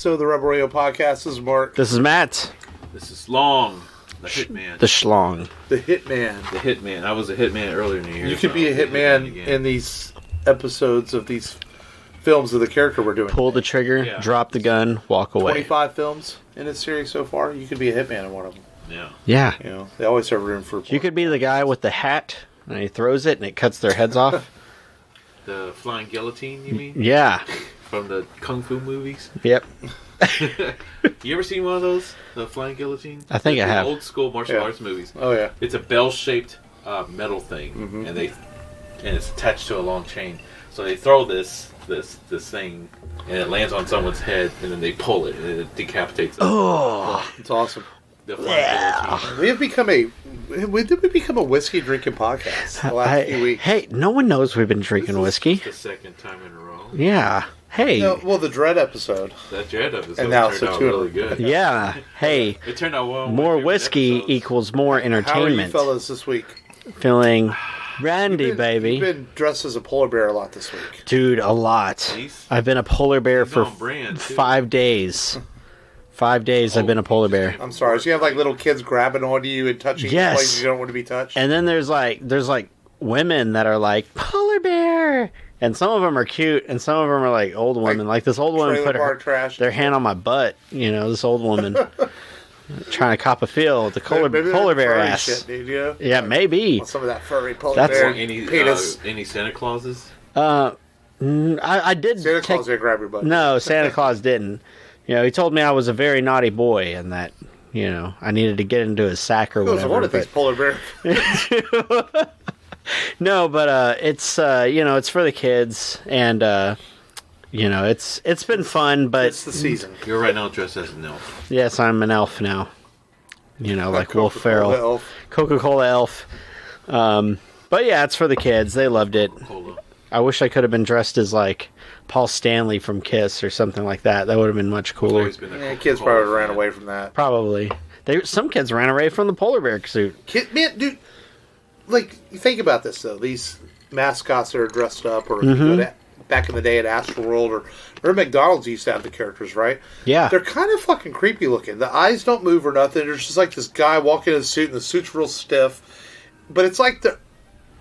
episode of the Rebel Radio Podcast. This is Mark. This is Matt. This is Long, the Hitman. The Schlong. The Hitman. The Hitman. I was a Hitman earlier in the year. You could be a Hitman in these episodes of these films of the character we're doing. Pull the trigger, drop the gun, walk away. 25 films in this series so far. You could be a Hitman in one of them. Yeah. Yeah. You know, they always have room for... You could be the guy with the hat, and he throws it, and it cuts their heads off. The flying guillotine, you mean? Yeah. From the Kung Fu movies? Yep. You ever seen one of those? The flying guillotine? I think I have. Old school martial arts movies. Oh, yeah. It's a bell-shaped metal thing, and it's attached to a long chain. So they throw this thing, and it lands on someone's head, and then they pull it, and it decapitates them. Oh. It's awesome. The flying guillotine. We've become a whiskey drinking podcast the last few weeks. Hey, no one knows we've been drinking whiskey. The second time in a row. Yeah. Hey. No, well, the Dread episode. That Dread episode And now turned out two really good. Yeah. Hey. It turned out well. More whiskey equals more entertainment. How are you fellas this week? Feeling randy, baby. You've been dressed as a polar bear a lot this week. Dude, a lot. I've been a polar bear for 5 days. 5 days I've been a polar bear. I'm sorry. So you have like little kids grabbing onto you and touching places you don't want to be touched? And then there's like women that are like, polar bear! And some of them are cute, and some of them are like old women. Like this old woman put their hand on my butt. You know, this old woman trying to cop a feel with the polar bear ass. Shit, dude, you know? Yeah, maybe. Some of that furry polar bear penis. Any Santa Clauses? I did. Santa Claus didn't grab your butt. No, Santa Claus didn't. You know, he told me I was a very naughty boy, and that, you know, I needed to get into his sack or whatever. One of these polar bears. No, but it's you know, it's for the kids, and you know, it's been fun, but it's the season. You're right now dressed as an elf. Yes, I'm an elf now. You know, like Will Ferrell, Coca-Cola elf. But yeah, it's for the kids. They loved it. I wish I could have been dressed as like Paul Stanley from Kiss or something like that. That would have been much cooler. Kids probably ran away from that. Probably. Some kids ran away from the polar bear suit. Man, dude, like, you think about this, though. These mascots that are dressed up, or if you go back in the day at Astroworld, or McDonald's used to have the characters, right? Yeah. They're kind of fucking creepy looking. The eyes don't move or nothing. There's just like this guy walking in a suit, and the suit's real stiff. But it's like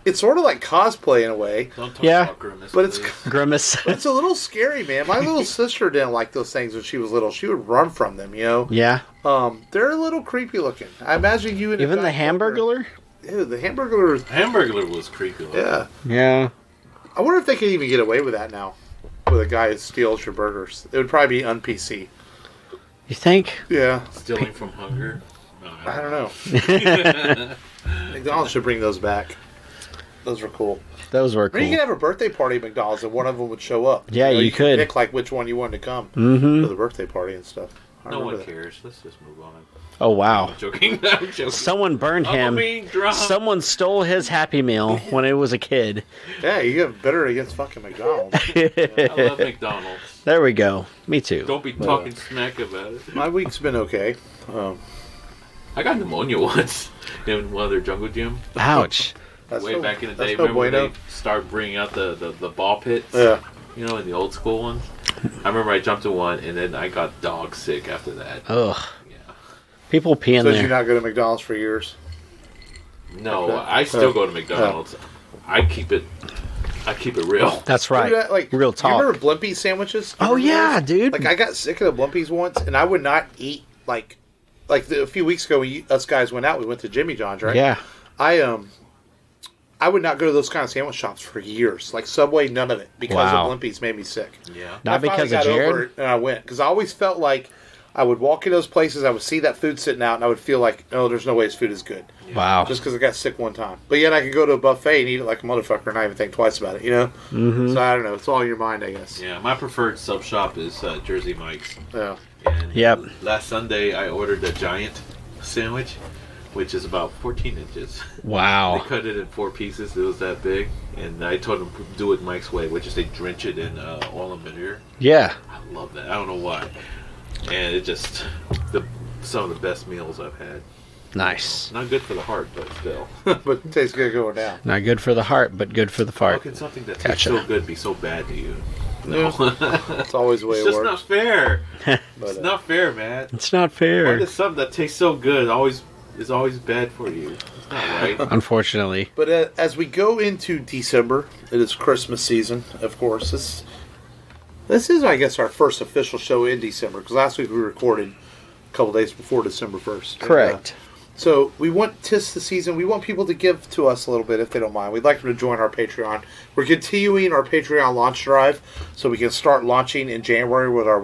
it's sort of like cosplay in a way. Don't talk about Grimace, but it's Grimace. It's a little scary, man. My little sister didn't like those things when she was little. She would run from them, you know? Yeah. They're a little creepy looking. I imagine you and even the Hamburglar? Ew, the Hamburglar was creepy looking. Yeah. Yeah. I wonder if they could even get away with that now. With a guy who steals your burgers. It would probably be un-PC. You think? Yeah. Stealing from hunger? No, I don't know. McDonald's should bring those back. Those were cool. Those were cool. You could have a birthday party at McDonald's and one of them would show up. Yeah, you could. Pick like which one you wanted to come to the birthday party and stuff. No one cares. Let's just move on. Oh, wow. I'm joking. I'm joking. Someone burned him. Someone stole his Happy Meal when he was a kid. Yeah, you get bitter against fucking McDonald's. I love McDonald's. There we go. Me too. Don't be talking smack about it. My week's been okay. I got pneumonia once in one of their jungle gym. Ouch. Way back in the day, remember when they started bringing out the ball pits? Yeah. You know, in the old school ones? I remember I jumped in one, and then I got dog sick after that. Ugh. Yeah. People pee in there. So did you not go to McDonald's for years? No, I still go to McDonald's. I keep it real. That's right. Real talk. You remember Blimpie sandwiches? Oh, yeah, dude. Like, I got sick of the Blimpies once, and I would not eat, like a few weeks ago, us guys went out. We went to Jimmy John's, right? Yeah. I would not go to those kind of sandwich shops for years. Like Subway, none of it. Because of Blimpies made me sick. Yeah. Not because of Jared? Over it and I went. Because I always felt like I would walk in those places, I would see that food sitting out, and I would feel like, oh, there's no way this food is good. Yeah. Wow. Just because I got sick one time. But yet I could go to a buffet and eat it like a motherfucker and not even think twice about it, you know? Mm-hmm. So I don't know. It's all in your mind, I guess. Yeah, my preferred sub shop is Jersey Mike's. Yeah. And last Sunday I ordered a giant sandwich, which is about 14 inches. Wow. They cut it in 4 pieces. It was that big. And I told them to do it Mike's way, which is they drench it in oil and vinegar. Yeah. I love that. I don't know why. And it just, some of the best meals I've had. Nice. Not good for the heart, but still. But it tastes good going down. Not good for the heart, but good for the fart. How can something that tastes so good be so bad to you? No. It's always the way it's it just works. not fair. But, It's not fair, man. It's not fair. Why does something that tastes so good is always bad for you? It's not right. Unfortunately. But as we go into December, it is Christmas season, of course. This is, I guess, our first official show in December, because last week we recorded a couple days before December 1st. Correct. So we want tis the season. We want people to give to us a little bit if they don't mind. We'd like them to join our Patreon. We're continuing our Patreon launch drive, so we can start launching in January with our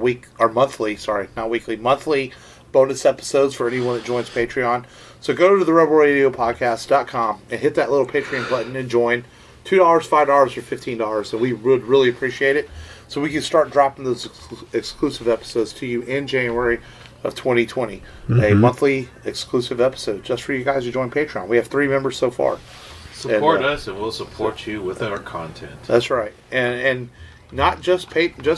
monthly bonus episodes for anyone that joins Patreon. So go to the rebelradiopodcast.com and hit that little Patreon button and join. $2, $5, or $15, and we would really appreciate it. So we can start dropping those exclusive episodes to you in January of 2020. A monthly exclusive episode just for you guys who join Patreon. We have 3 members so far. Support us, and we'll support you with our content. That's right, and not just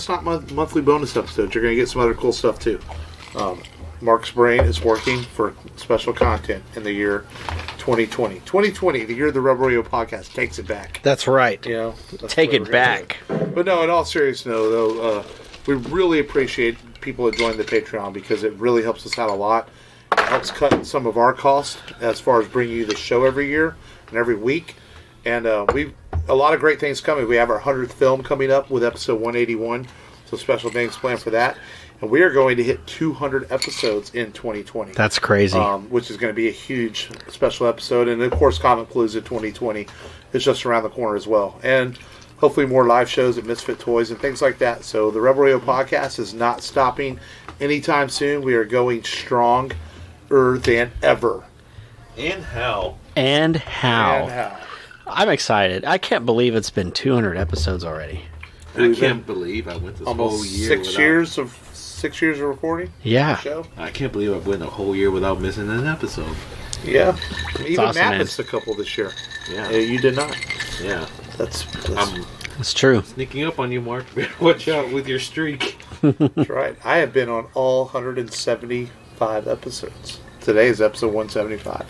not monthly bonus episodes. You're going to get some other cool stuff too. Mark's brain is working for special content in the year 2020. 2020, the year the Rebel Radio podcast takes it back. That's right. You know, Take it back. But no, in all seriousness, though, we really appreciate people that join the Patreon because it really helps us out a lot. It helps cut some of our costs as far as bringing you the show every year and every week. And we've a lot of great things coming. We have our 100th film coming up with episode 181, so special things planned for that. And we are going to hit 200 episodes in 2020. That's crazy. Which is going to be a huge special episode. And, of course, Comic Palooza 2020 is just around the corner as well. And hopefully more live shows at Misfit Toys and things like that. So the Rebel Radio podcast is not stopping anytime soon. We are going stronger than ever. And how. I'm excited. I can't believe it's been 200 episodes already. I can't believe I went this whole year 6 years of recording. Yeah. The show. I can't believe I went a whole year without missing an episode. Yeah. Even awesome, Matt man. missed a couple this year. Yeah. You did not. Yeah. That's It's true. Sneaking up on you, Mark. Watch out with your streak. That's right. I have been on all 175 episodes. Today is episode 175.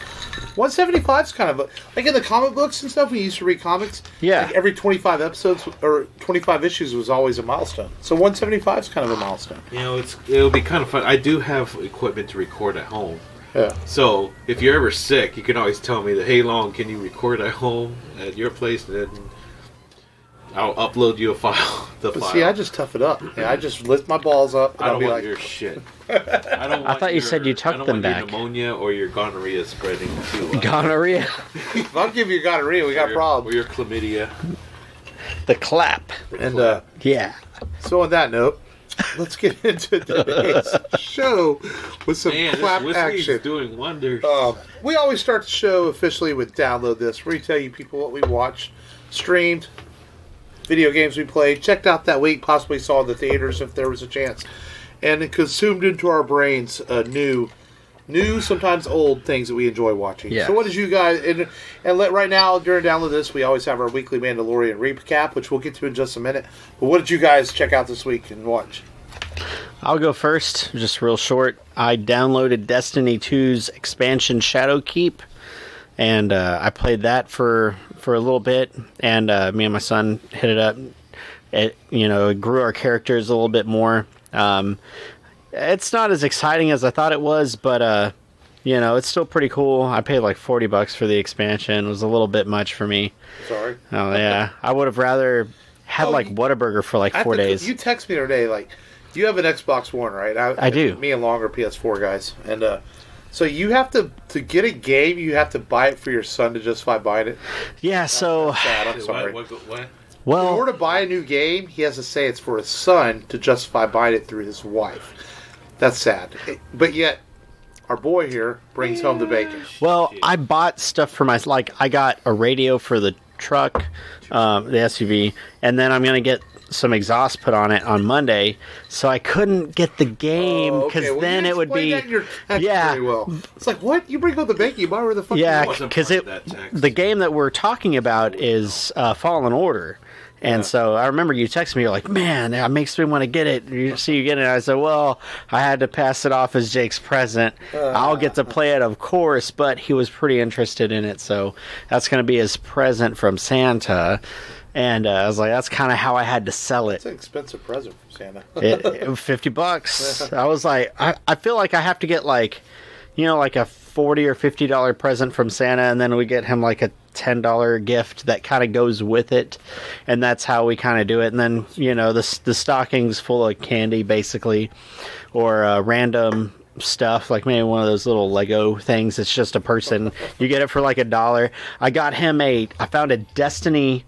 175 is kind of like in the comic books and stuff. We used to read comics. Yeah. Like every 25 episodes or 25 issues was always a milestone. So 175 is kind of a milestone. You know, it'll be kind of fun. I do have equipment to record at home. Yeah. So if you're ever sick, you can always tell me that, hey, Long, can you record at home at your place? And then I'll upload you a file. But see, I just tough it up. Yeah, I just lift my balls up. And I I'll don't be want like, your shit. I thought you said you tucked them back. Your pneumonia or your gonorrhea spreading to Gonorrhea. if I'll give you gonorrhea, we got problems. Or your chlamydia. The clap. And Yeah. so on that note, let's get into today's show with some clap this action. is doing wonders. We always start the show officially with Download This, where we tell you people what we watched, streamed, video games we played, checked out that week, possibly saw in the theaters if there was a chance, and it consumed into our brains new, sometimes old things that we enjoy watching. Yeah. So what did you guys, right now during Download This, we always have our weekly Mandalorian recap, which we'll get to in just a minute. But what did you guys check out this week and watch? I'll go first, just real short. I downloaded Destiny 2's expansion Shadowkeep, and I played that for a little bit, and me and my son hit it up. It grew our characters a little bit more. It's not as exciting as I thought it was, but it's still pretty cool. I paid like $40 for the expansion. It was a little bit much for me. Sorry. Oh yeah, I would have rather had Whataburger for like 4 days. You texted me the other day, like, you have an Xbox One, right? I do. Me and Long are PS4 guys, and so you have to get a game. You have to buy it for your son to justify buying it. Yeah. So. Sad, I'm sorry. What? Well, in order to buy a new game, he has to say it's for his son to justify buying it through his wife. That's sad. But yet, our boy here brings home the bacon. Well, I bought stuff for I got a radio for the truck, the SUV, and then I'm going to get some exhaust put on it on Monday, so I couldn't get the game because then it would be very well. It's like, what? You bring home the bacon, you buy where the fuck? Yeah, because the game that we're talking about is Fallen Order, And so I remember you texted me, you're like, man, that makes me want to get it. You get it. I said, well, I had to pass it off as Jake's present. I'll get to play it, of course, but he was pretty interested in it. So that's going to be his present from Santa. And I was like, that's kind of how I had to sell it. It's an expensive present from Santa. $50. I was like, I feel like I have to get like, like a $40 or $50 present from Santa, and then we get him like a $10 gift that kind of goes with it, and that's how we kind of do it. And then the stocking's full of candy basically, or random stuff, like maybe one of those little Lego things. It's just a person. You get it for like $1. I found a Destiny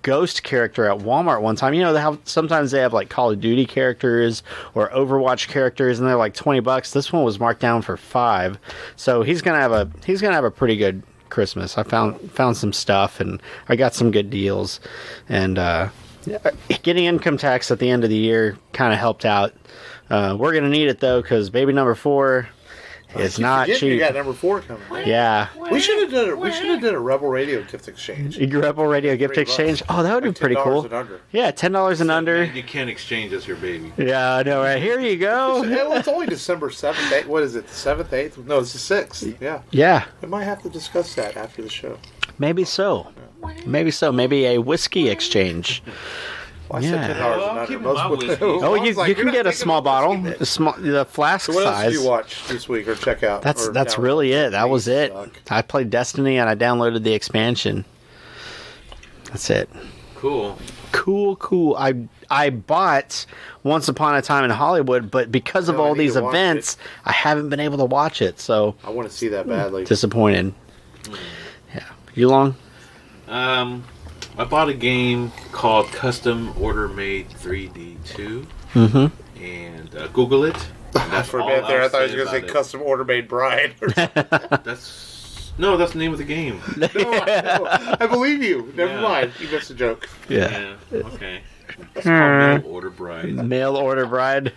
Ghost character at Walmart one time. Sometimes they have like Call of Duty characters or Overwatch characters, and they're like $20. This one was marked down for $5, so he's gonna have a pretty good Christmas. I found some stuff, and I got some good deals, and getting income tax at the end of the year kind of helped out. We're gonna need it though, because baby number 4 is not cheap. You got number 4 coming. Yeah. We should have done a Rebel Radio gift exchange. Rebel Radio gift exchange. Oh, that would be pretty cool. $10 and under. Yeah, $10 and under. You can't exchange as your baby. Yeah, I know, right? Here you go. It's only December 7th, 8th. What is it, the 7th, 8th? No, it's the 6th. Yeah. Yeah. We might have to discuss that after the show. Maybe so. Maybe a whiskey exchange. Well, I said $10 and under. You can get a small bottle, the flask size. So what else did you watch this week or check out? That's really it. That was it. I played Destiny and I downloaded the expansion. That's it. Cool. I bought Once Upon a Time in Hollywood, but because of all these events, I haven't been able to watch it. So I want to see that badly. Disappointed. Yeah. You long? I bought a game called Custom Order Made 3D2. Mm-hmm. And Google it. I forget there. I thought you were going to say Custom Order Made Bride. That's the name of the game. No, I believe you. Never mind. You missed a joke. Yeah. Okay. It's called Mail Order Bride. Mail Order Bride.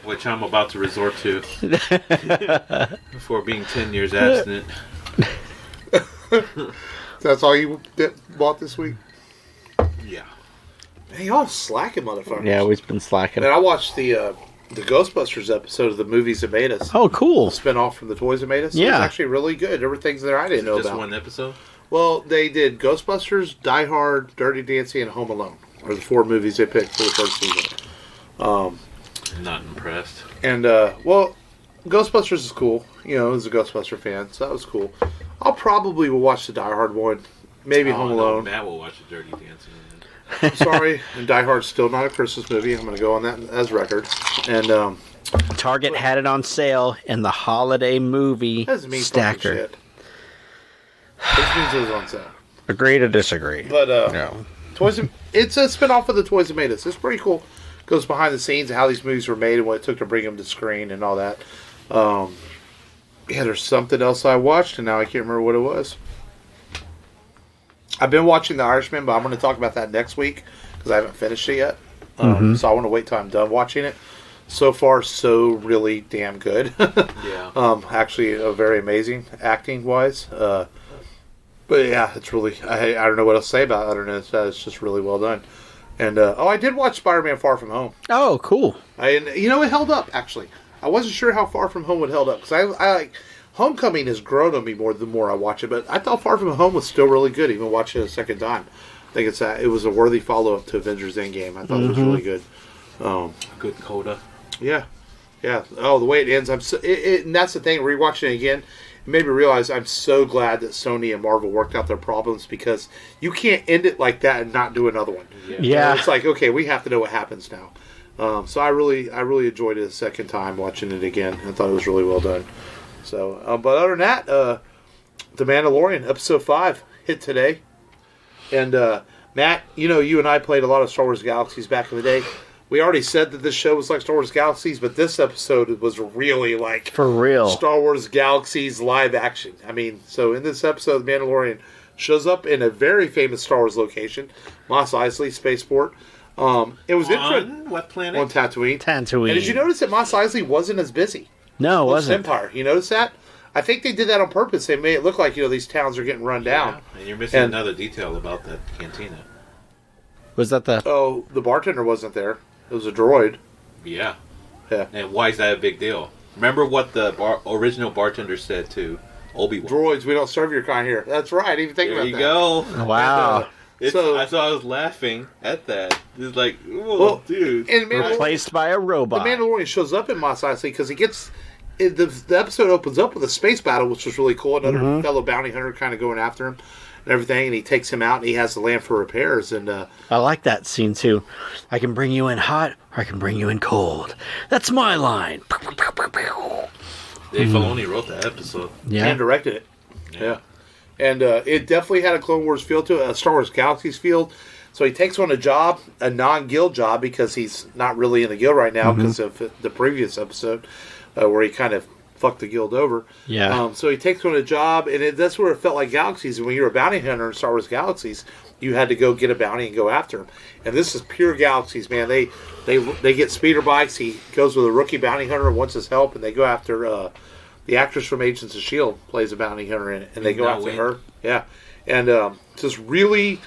Which I'm about to resort to. Before being 10 years abstinent. That's all you bought this week? Yeah. Hey, y'all slacking, motherfuckers. Yeah, we've been slacking. And I watched the Ghostbusters episode of the Movies That Made Us. Oh, cool. Spin-off from the Toys That Made Us. Yeah. It was actually really good. Everything's there I didn't know about. Just one episode? Well, they did Ghostbusters, Die Hard, Dirty Dancing, and Home Alone. Are the 4 movies they picked for the first season. Not impressed. And, Ghostbusters is cool. I was a Ghostbuster fan, so that was cool. I'll probably will watch the Die Hard one. Maybe Home Alone. Matt will watch the Dirty Dancing. I'm sorry, and Die Hard's still not a Christmas movie. I'm going to go on that as record. And Target had it on sale in the holiday movie stacker. Shit. This means it was on sale. Agree to disagree. But no. It's a spin-off of the Toys That Made Us. It's pretty cool. Goes behind the scenes of how these movies were made and what it took to bring them to screen and all that. There's something else I watched, and now I can't remember what it was. I've been watching The Irishman, but I'm going to talk about that next week because I haven't finished it yet. So I want to wait till I'm done watching it. So far, so really damn good. Yeah. Actually, very amazing acting-wise. But yeah, it's really... I don't know what else to say about it other than it's just really well done. And I did watch Spider-Man Far From Home. Oh, cool. It held up, actually. I wasn't sure how Far From Home would held up because I like Homecoming has grown on me more the more I watch it, but I thought Far From Home was still really good, even watching it a second time. I think it was a worthy follow-up to Avengers Endgame. I thought it was really good. Good coda. Yeah. Oh, the way it ends, and that's the thing. Rewatching it again, it made me realize I'm so glad that Sony and Marvel worked out their problems because you can't end it like that and not do another one. Yeah. It's like, okay, we have to know what happens now. So I really enjoyed it a second time watching it again. I thought it was really well done. So, but other than that, The Mandalorian episode 5 hit today, and Matt, you and I played a lot of Star Wars Galaxies back in the day. We already said that this show was like Star Wars Galaxies, but this episode was really like for real Star Wars Galaxies live action. I mean, so in this episode, The Mandalorian shows up in a very famous Star Wars location, Mos Eisley Spaceport. It was on what planet? On Tatooine. And did you notice that Mos Eisley wasn't as busy? No, it wasn't. Empire. You notice that? I think they did that on purpose. They made it look like these towns are getting run down. And you're missing another detail about that cantina. Was that the... Oh, the bartender wasn't there. It was a droid. Yeah. Yeah. And why is that a big deal? Remember what the original bartender said to Obi-Wan? Droids, we don't serve your kind here. That's right. I didn't even think about that. There you go. Wow. I was laughing at that. It's like, oh, dude. And replaced by a robot. The Mandalorian shows up in Mos Eisley because he gets... The episode opens up with a space battle, which was really cool. Another fellow bounty hunter kind of going after him and everything, and he takes him out, and he has to land for repairs. And I like that scene, too. I can bring you in hot, or I can bring you in cold. That's my line. Dave Filoni wrote that episode. Yeah. And directed it. Yeah. And it definitely had a Clone Wars feel to it, a Star Wars Galaxies feel. So he takes on a job, a non-guild job, because he's not really in the guild right now because of the previous episode where he kind of fucked the guild over. Yeah. So he takes on a job, and that's where it felt like Galaxies. And when you're a bounty hunter in Star Wars Galaxies, you had to go get a bounty and go after him. And this is pure Galaxies, man. They get speeder bikes. He goes with a rookie bounty hunter and wants his help, and they go after the actress from Agents of S.H.I.E.L.D. plays a bounty hunter in it, and they go after her. Yeah. And just really,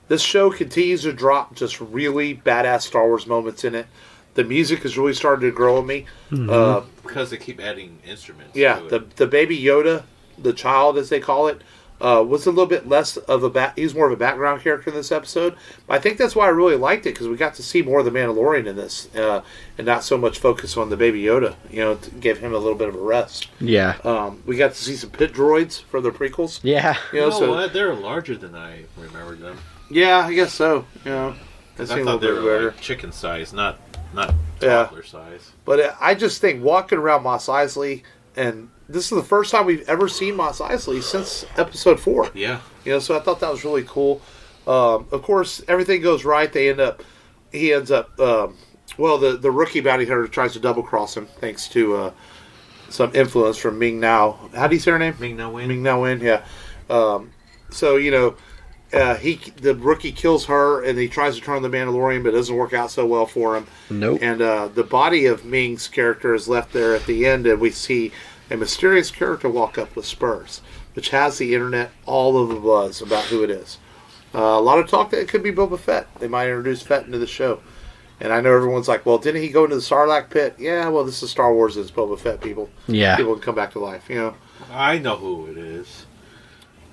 this show continues to drop just really badass Star Wars moments in it. The music has really started to grow on me. Because they keep adding instruments. Yeah, the baby Yoda, the child as they call it, was a little bit less of he's more of a background character in this episode. But I think that's why I really liked it, because we got to see more of the Mandalorian in this, and not so much focus on the baby Yoda, to give him a little bit of a rest. Yeah. We got to see some pit droids from the prequels. Yeah. What? They're larger than I remembered them. Yeah, I guess so. I thought they were like chicken size, not toddler size. But I just think walking around Mos Eisley, and this is the first time we've ever seen Mos Eisley since episode 4. Yeah. So I thought that was really cool. Of course, everything goes right. He ends up, the rookie bounty hunter tries to double cross him thanks to some influence from Ming Na. How do you say her name? Ming Na Wen. Ming Na Wen, yeah. The rookie kills her, and he tries to turn the Mandalorian, but it doesn't work out so well for him. Nope. And the body of Ming's character is left there at the end, and we see a mysterious character walk up with spurs, which has the internet all of the buzz about who it is. A lot of talk that it could be Boba Fett. They might introduce Fett into the show. And I know everyone's like, well, didn't he go into the Sarlacc pit? Yeah, well, this is Star Wars, it's Boba Fett, people. Yeah. People can come back to life, I know who it is.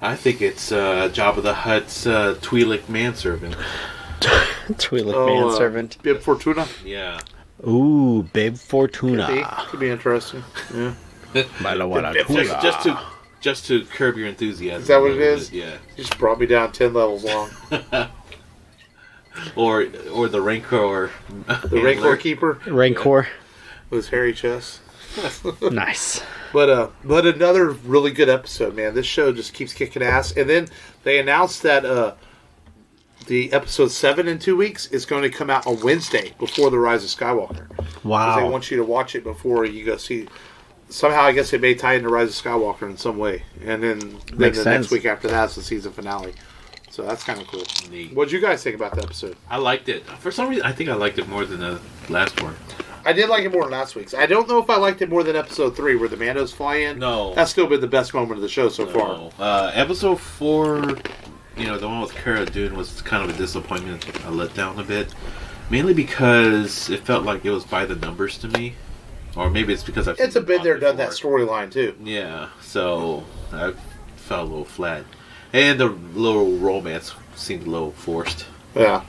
I think it's Jabba the Hutt's Twi'lek manservant. Twi'lek manservant. Bib Fortuna? Yeah. Ooh, Babe Fortuna. Could be interesting. Yeah. Just to curb your enthusiasm. Is that what it is? Yeah. You just brought me down 10 levels long. or the Rancor. The Rancor Keeper? Rancor. With his hairy chest. Nice. But another really good episode, man. This show just keeps kicking ass. And then they announced that the episode 7 in 2 weeks is going to come out on Wednesday before The Rise of Skywalker. Wow. Because they want you to watch it before you go see. Somehow, I guess it may tie into Rise of Skywalker in some way. And then next week after that is the season finale. So that's kind of cool. Neat. What did you guys think about the episode? I liked it. For some reason, I think I liked it more than the last one. I did like it more than last week's. I don't know if I liked it more than episode 3 where the Mandos fly in. No. That's still been the best moment of the show so far. Episode 4, the one with Cara Dune was kind of a disappointment. I let down a bit. Mainly because it felt like it was by the numbers to me. Or maybe it's because I've been there, done that storyline too. Yeah, so I felt a little flat. And the little romance seemed a little forced. Yeah.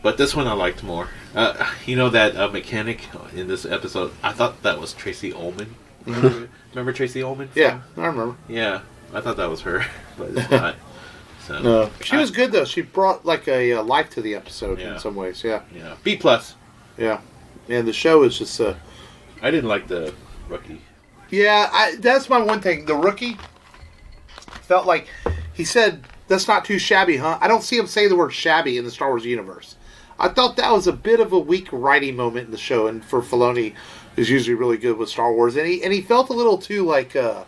But this one I liked more. That mechanic in this episode, I thought that was Tracy Ullman. Remember Tracy Ullman? Yeah, I remember. Yeah, I thought that was her, but it's not. So, no. She was good though. She brought like a life to the episode in some ways. Yeah. Yeah. B+. Yeah. And the show is just I didn't like the rookie. Yeah, that's my one thing. The rookie felt like he said, "That's not too shabby, huh?" I don't see him say the word shabby in the Star Wars universe. I thought that was a bit of a weak writing moment in the show, and for Filoni, who's usually really good with Star Wars, and he felt a little too like a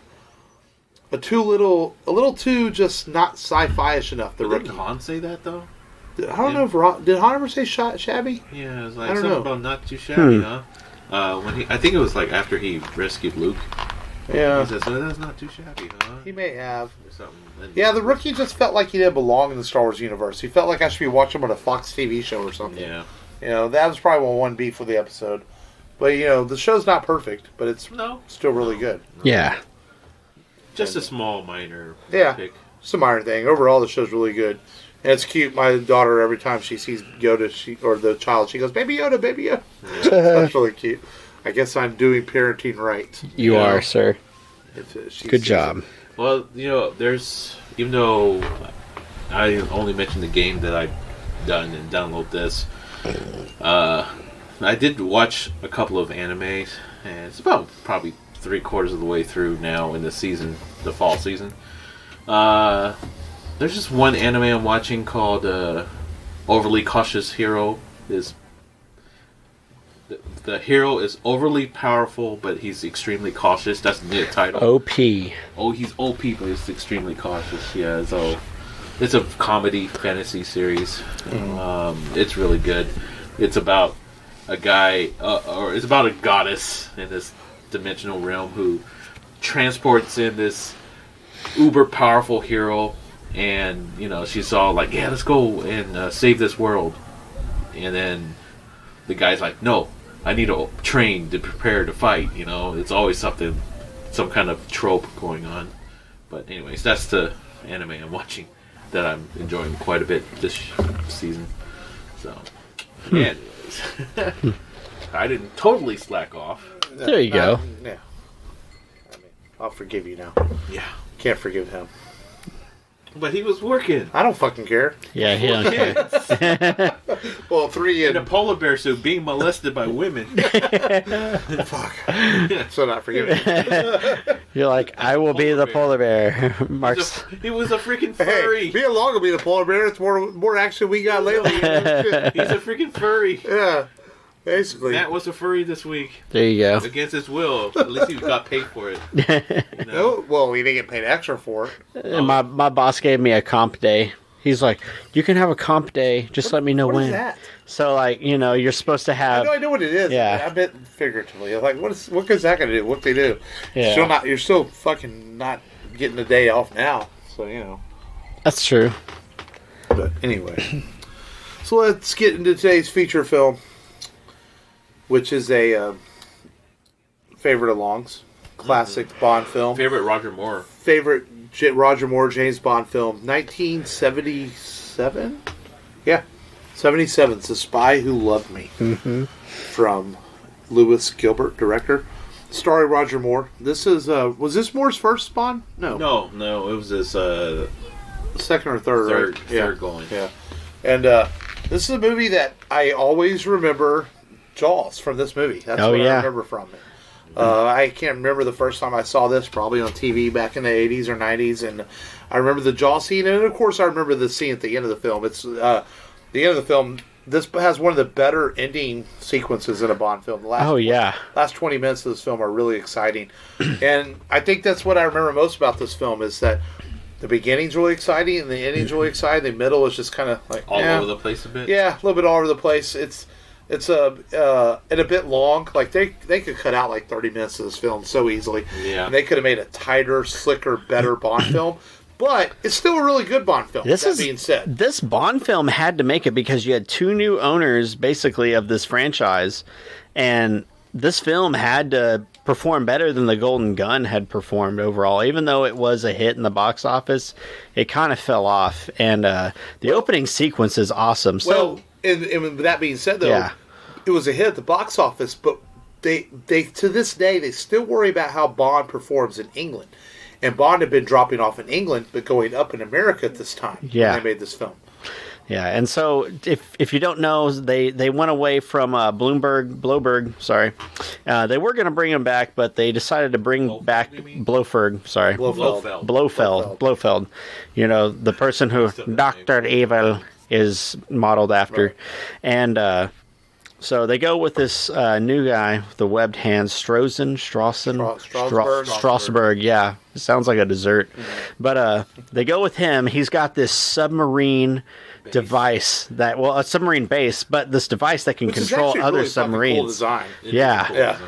little too just not sci-fi-ish enough. The rookie. Didn't Han say that though? I don't know if did Han ever say shabby? Yeah, it was like something about not too shabby, huh? I think it was like after he rescued Luke. Yeah. He says, "So that's not too shabby, huh?" He may have. Or something. Yeah, the Rookie just felt like he didn't belong in the Star Wars universe. He felt like I should be watching him on a Fox TV show or something. Yeah. That was probably one beef with the episode. But, the show's not perfect, but it's still really good. Yeah. Just a small, minor It's pick. a minor thing. Overall, the show's really good. And it's cute. My daughter, every time she sees Yoda, or the child, she goes, "Baby Yoda, Baby Yoda." That's really cute. I guess I'm doing parenting right. You are, sir. Good job. Well, there's, even though I only mentioned the game that I've done and download this, I did watch a couple of animes, and it's about probably 3/4 of the way through now in the season, the fall season. There's just one anime I'm watching called Overly Cautious Hero. The hero is overly powerful, but he's extremely cautious. That's the title. OP. Oh, he's OP, but he's extremely cautious. Yeah, so it's a comedy fantasy series. It's really good. It's about a guy, or it's about a goddess in this dimensional realm who transports in this uber powerful hero, and she's all like, "Yeah, let's go and save this world," and then the guy's like, "No, I need to train to prepare to fight." It's always some kind of trope going on. But anyways, that's the anime I'm watching that I'm enjoying quite a bit this season. So, anyways, I didn't totally slack off. There you go. Yeah. I'll forgive you now. Yeah. Can't forgive him. But he was working. I don't fucking care. Yeah, he don't care. Well, 3 in a polar bear suit being molested by women. Fuck. So not forgiving. You're like, I will be the polar bear. Mark's. He was a freaking furry. Hey, being long will be the polar bear. It's more action we got lately. He's a freaking furry. Yeah. Basically. Matt was a furry this week. There you go. Against his will. At least he got paid for it. No, well, we didn't get paid extra for it. And my boss gave me a comp day. He's like, you can have a comp day. Just let me know what when. Is that? So, like, you're supposed to have. I know what it is. Yeah. I bet figuratively. I'm like, what is that going to do? What they do? Yeah. You're still fucking not getting the day off now. So, That's true. But anyway. So let's get into today's feature film, which is a favorite of Long's. Classic Bond film. Favorite Roger Moore. Favorite Roger Moore James Bond film. 1977? Yeah. 77. It's The Spy Who Loved Me. Mm-hmm. From Lewis Gilbert, director. Starring Roger Moore. This is, was this Moore's first Bond? No. No. It was his, second or third, right? Third going. Yeah. And, this is a movie that I always remember Jaws from this movie. That's what I remember from it. I can't remember the first time I saw this, probably on TV back in the 80s or 90s, and I remember the Jaws scene, and of course I remember the scene at the end of the film. It's the end of the film. This has one of the better ending sequences in a Bond film. The last 20 minutes of this film are really exciting, and I think that's what I remember most about this film is that the beginning's really exciting and the ending's really exciting. The middle is just kind of like all over the place a bit. Yeah, a little bit all over the place. It's and a bit long. Like they could cut out like 30 minutes of this film so easily. Yeah. And they could have made a tighter, slicker, better Bond film. But it's still a really good Bond film. Being said, this Bond film had to make it because you had two new owners basically of this franchise, and this film had to perform better than The Golden Gun had performed overall. Even though it was a hit in the box office, it kind of fell off. And the opening sequence is awesome. So. And with that being said, though, it was a hit at the box office, but they to this day, they still worry about how Bond performs in England. And Bond had been dropping off in England, but going up in America at this time when they made this film. Yeah, and so if you don't know, they went away from Blofeld. Sorry, they were going to bring him back, but they decided to bring back Blofeld. Sorry, Blofeld. The person who Dr. Evil is modeled after, and so they go with this new guy, the webbed hands, Strasberg. Yeah, it sounds like a dessert, but they go with him. He's got this submarine device a submarine base, but this device that can control other submarines. Cool design. Yeah.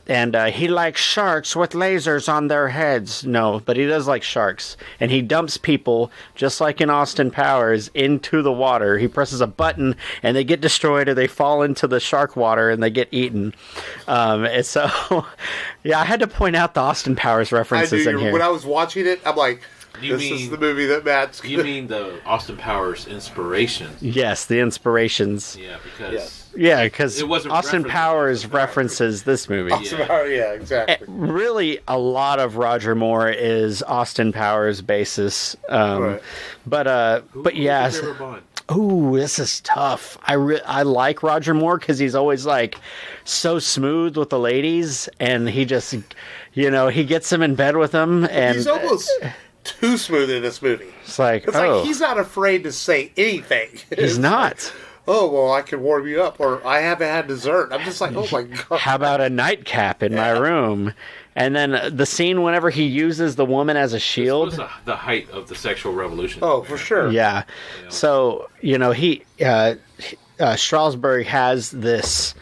he likes sharks with lasers on their heads. No, but he does like sharks. And he dumps people, just like in Austin Powers, into the water. He presses a button, and they get destroyed, or they fall into the shark water, and they get eaten. And so, yeah, I had to point out the Austin Powers references in here. When I was watching it, I'm like, this is the movie that Matt's... You mean the Austin Powers inspiration? Yes, the inspirations. Yeah, because... Yeah, because Austin Powers references this movie. Yeah, exactly. Really, a lot of Roger Moore is Austin Powers' basis. Right. But yeah. Ooh, this is tough. I like Roger Moore because he's always like so smooth with the ladies, and he just, he gets them in bed with them, and he's almost too smooth in this movie. It's like he's not afraid to say anything. He's not. Oh, well, I can warm you up, or I haven't had dessert. I'm just like, oh my God. How about a nightcap in my room? And then the scene whenever he uses the woman as a shield. This was the height of the sexual revolution. Oh, for sure. Yeah. So, Strasbourg has this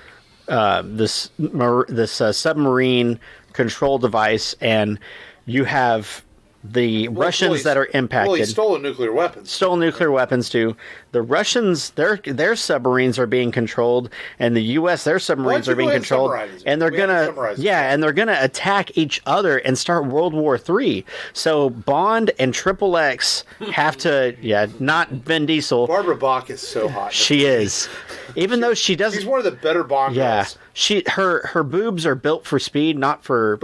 submarine control device, and you have the Russians that are impacted. Well, he stole nuclear weapons. Stole nuclear weapons too. The Russians, their submarines are being controlled, and the U.S. their submarines are being controlled, and they're gonna attack each other and start World War III. So Bond and Triple X have to, not Vin Diesel. Barbara Bach is so hot. She is, even though she doesn't. She's one of the better Bond girls. Her boobs are built for speed, not for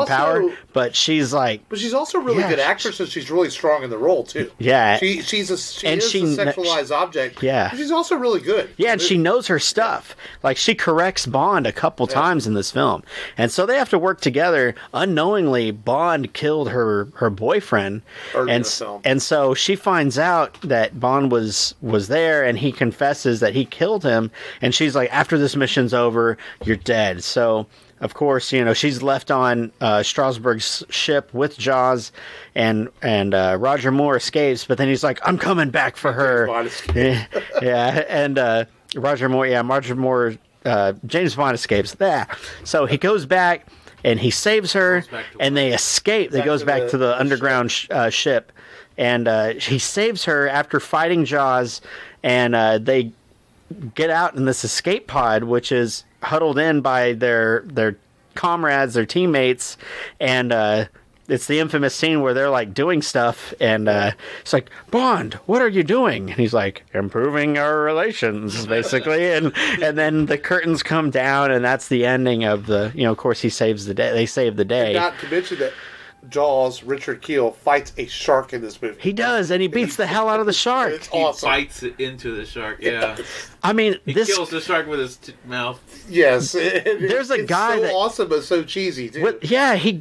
power. But she's like. But she's also a really good actress, and she's really strong in the role too. Yeah, she's a sexualized object. Yeah, but she's also really good. Yeah, and she knows her stuff. Like she corrects Bond a couple times in this film, and so they have to work together. Unknowingly, Bond killed her boyfriend, and so she finds out that Bond was there, and he confesses that he killed him, and she's like, after this mission's over, you're dead. So, of course, she's left on Strasbourg's ship with Jaws, and Roger Moore escapes, but then he's like, I'm coming back for her. James Bond escapes. So he goes back, and he saves her, and they escape. They goes back to the underground ship, and he saves her after fighting Jaws, and they get out in this escape pod, which is huddled in by their comrades, their teammates, and it's the infamous scene where they're like doing stuff, and it's like, Bond, what are you doing? And he's like, improving our relations, basically. and then the curtains come down, and that's the ending of the, of course he saves the day. They save the day. And not to mention that Jaws, Richard Kiel, fights a shark in this movie. He does, and he beats the hell out of the shark. It's awesome. He bites it into the shark, yeah. I mean, he kills the shark with his mouth. Yes. There's a guy so awesome, but so cheesy, too.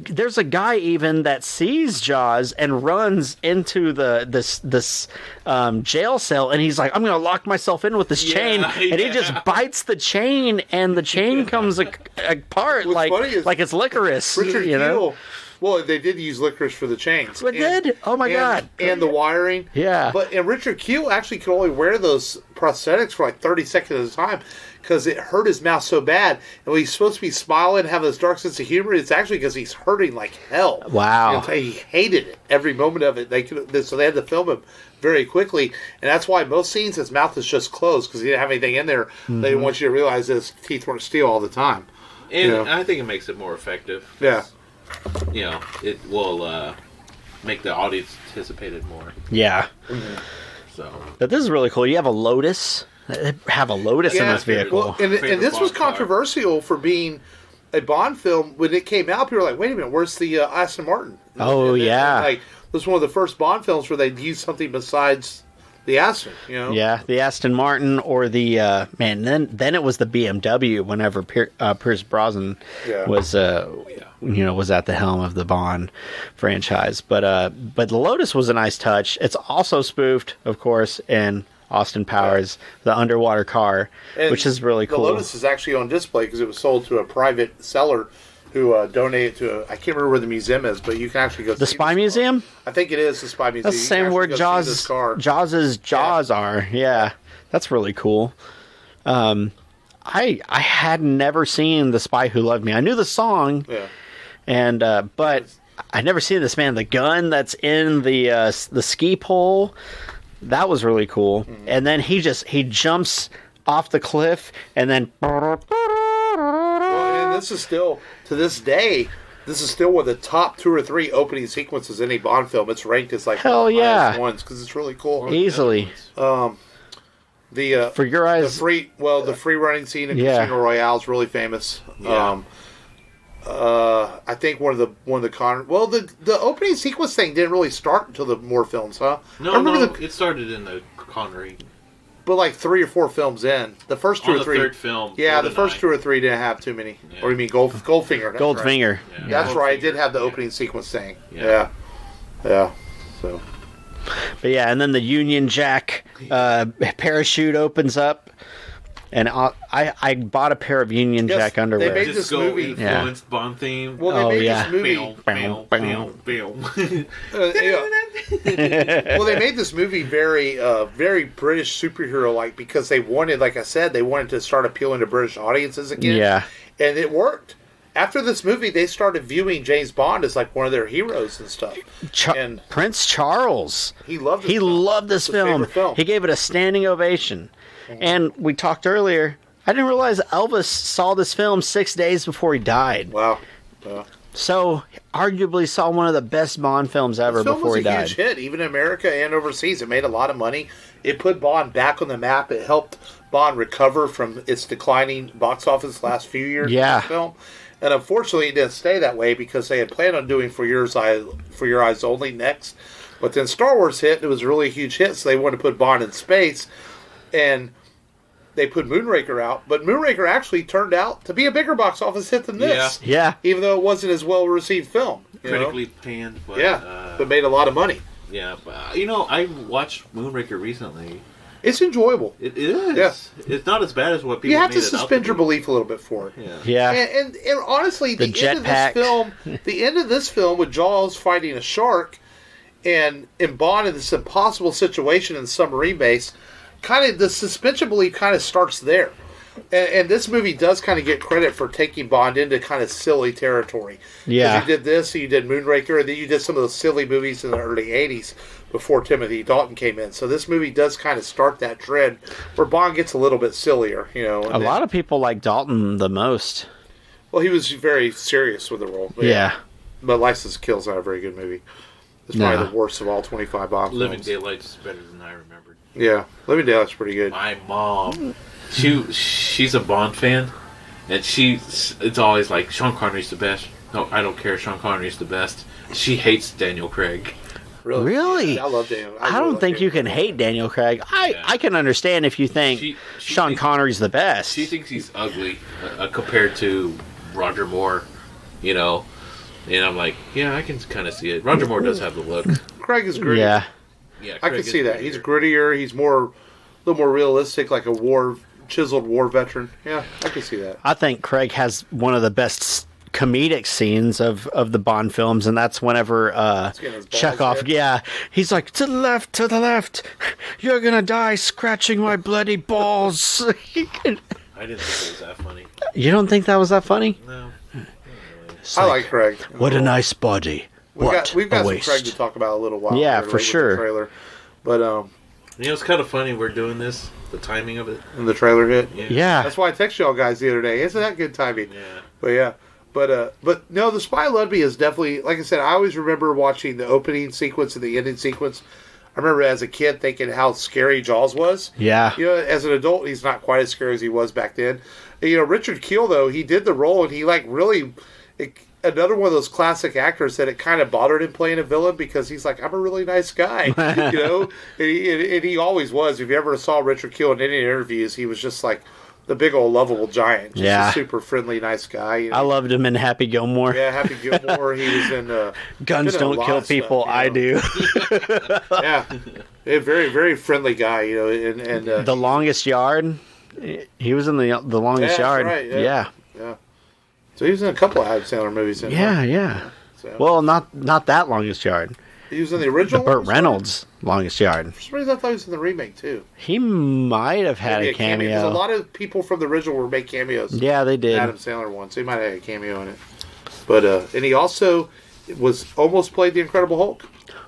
There's a guy even that sees Jaws and runs into this jail cell, and he's like, I'm going to lock myself in with this chain, and he just bites the chain, and the chain comes apart like it's licorice. Richard Kiel. Well, they did use licorice for the chains. They did? Oh, my God. And the wiring. Yeah. And Richard Kiel actually could only wear those prosthetics for like 30 seconds at a time because it hurt his mouth so bad. And when he's supposed to be smiling and have this dark sense of humor, it's actually because he's hurting like hell. Wow. He hated it. Every moment of it. So they had to film him very quickly. And that's why most scenes his mouth is just closed because he didn't have anything in there. Mm-hmm. They didn't want you to realize that his teeth weren't steel all the time. And I think it makes it more effective. Yeah. It will make the audience anticipate it more. Yeah. Mm-hmm. So, but this is really cool. You have a Lotus. They have a Lotus in this vehicle. Well, and this was controversial for being a Bond film. When it came out, people were like, "Wait a minute, where's the Aston Martin?" Like, this was one of the first Bond films where they'd used something besides the Aston, Yeah, the Aston Martin or the Then it was the BMW. Whenever Pierce Brosnan was was at the helm of the Bond franchise, but the Lotus was a nice touch. It's also spoofed, of course, in Austin Powers, the underwater car, which is really cool. The Lotus is actually on display because it was sold to a private seller who donated to I can't remember where the museum is, but you can actually go. The Spy Museum? I think it is the Spy Museum. That's the same where Jaws' jaws are. Yeah, that's really cool. I had never seen The Spy Who Loved Me. I knew the song, and but I'd never seen this, man. The gun that's in the ski pole, that was really cool. Mm-hmm. And then he jumps off the cliff, and then. Well, and this is still, to this day, this is still one of the top 2 or 3 opening sequences in any Bond film. It's ranked as like hell yeah ones because it's really cool. Easily. For your eyes, the free running scene in Casino Royale is really famous. Yeah. I think one of the the opening sequence thing didn't really start until the more films, huh? No, it started in the Connery. But like 3 or 4 films in, the first 2 or 3. The third film. Yeah, the first 2 or 3 didn't have too many. Yeah. Or you mean Goldfinger? Goldfinger. Right. Yeah. That's right. It did have the opening sequence thing. Yeah. So. But yeah, and then the Union Jack parachute opens up, and I bought a pair of Union Jack underwear. They made this movie influenced Bond theme. Well, they made this movie. Well, they made this movie very, very British superhero-like because they wanted, like I said, to start appealing to British audiences again. Yeah, and it worked. After this movie, they started viewing James Bond as like one of their heroes and stuff. And Prince Charles, he loved this film. He gave it a standing ovation. And we talked earlier, I didn't realize Elvis saw this film 6 days before he died. Wow. So, arguably saw one of the best Bond films ever before he died. This film was a huge hit, even in America and overseas. It made a lot of money. It put Bond back on the map. It helped Bond recover from its declining box office last few years. Yeah. Film. And unfortunately, it didn't stay that way because they had planned on doing For Your Eyes Only next. But then Star Wars hit, and it was a really huge hit, so they wanted to put Bond in space. And they put Moonraker out, but Moonraker actually turned out to be a bigger box office hit than this. Yeah. Even though it wasn't as well received film. Critically panned, but... but made a lot of money. Yeah, but, I watched Moonraker recently. It's enjoyable. It is. Yes. It's not as bad as what people You have to suspend your belief a little bit for it. Yeah. And honestly, the end of this film with Jaws fighting a shark and Bond in this impossible situation in the submarine base, kind of the suspension belief kind of starts there. And this movie does kind of get credit for taking Bond into kind of silly territory. Yeah. You did this, you did Moonraker, and then you did some of those silly movies in the early 80s before Timothy Dalton came in. So this movie does kind of start that trend where Bond gets a little bit sillier, A lot of people like Dalton the most. Well, he was very serious with the role. But License to Kill is not a very good movie. It's probably the worst of all 25 Bond films. Living Daylights is better than I remembered. Yeah, Living Daylights is pretty good. My mom, she's a Bond fan, and it's always like, Sean Connery's the best. No, I don't care, Sean Connery's the best. She hates Daniel Craig. Really? Yeah, I love Daniel. I don't think you can hate Daniel Craig. I can understand if you think Sean Connery's the best. She thinks he's ugly compared to Roger Moore, And I'm like, yeah, I can kind of see it. Roger Moore does have the look. Craig is gritty. Yeah, I can see that. He's grittier. He's a little more realistic, like a chiseled war veteran. Yeah, I can see that. I think Craig has one of the best comedic scenes of the Bond films, and that's whenever Chekhov, he's like, to the left, you're gonna die scratching my bloody balls. I didn't think it was that funny. You don't think that was that funny? No. I like Craig. What a nice body. We've got some Craig to talk about a little while. Yeah, for sure. The trailer. But it's kind of funny we're doing this. The timing of it. And the trailer hit. Yeah. That's why I texted y'all guys the other day. Isn't that good timing? Yeah. But no, The Spy Who Loved Me is definitely, like I said, I always remember watching the opening sequence and the ending sequence. I remember as a kid thinking how scary Jaws was. Yeah. As an adult, he's not quite as scary as he was back then. Richard Kiel, though, he did the role, and he another one of those classic actors that it kind of bothered him playing a villain because he's like, I'm a really nice guy, and he always was. If you ever saw Richard Kiel in any interviews, he was just like the big old lovable giant, just a super friendly, nice guy. I loved him in Happy Gilmore. Yeah, Happy Gilmore. He was in Guns Don't Kill People. Stuff, I do. Yeah, a very, very friendly guy. And The Longest Yard. He was in the Longest Yard. Right, yeah. So he was in a couple of Adam Sandler movies. Yeah. So. Well, not that Longest Yard. He was in the original. Burt Reynolds, Longest Yard. For some reason, I thought he was in the remake too. He might have had a cameo. Because a lot of people from the original were make cameos. Yeah, they did. Adam Sandler one, so he might have had a cameo in it. But and he also was almost played the Incredible Hulk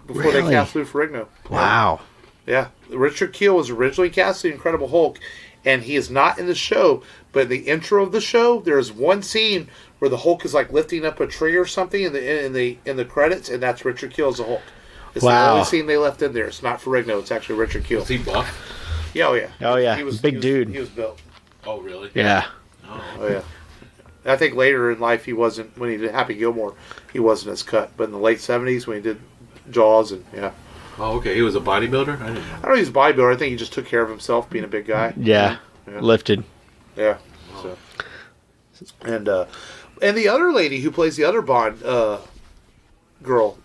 before they cast Lou Ferrigno. Wow. Yeah, Richard Kiel was originally cast the Incredible Hulk, and he is not in the show. But in the intro of the show, there's one scene where the Hulk is like lifting up a tree or something in the credits, and that's Richard Kiel as the Hulk. It's the only scene they left in there. It's not Ferrigno. It's actually Richard Kiel. Was he buff? Yeah, oh yeah. Oh yeah, He was big dude. He was built. Oh really? Yeah. Oh yeah. I think later in life he wasn't. When he did Happy Gilmore, he wasn't as cut. But in the late '70s, when he did Jaws and Oh, okay. He was a bodybuilder? I didn't know. I don't know he's a bodybuilder. I think he just took care of himself, being a big guy. Yeah. Lifted. Yeah. Wow. So, and the other lady who plays the other Bond girl,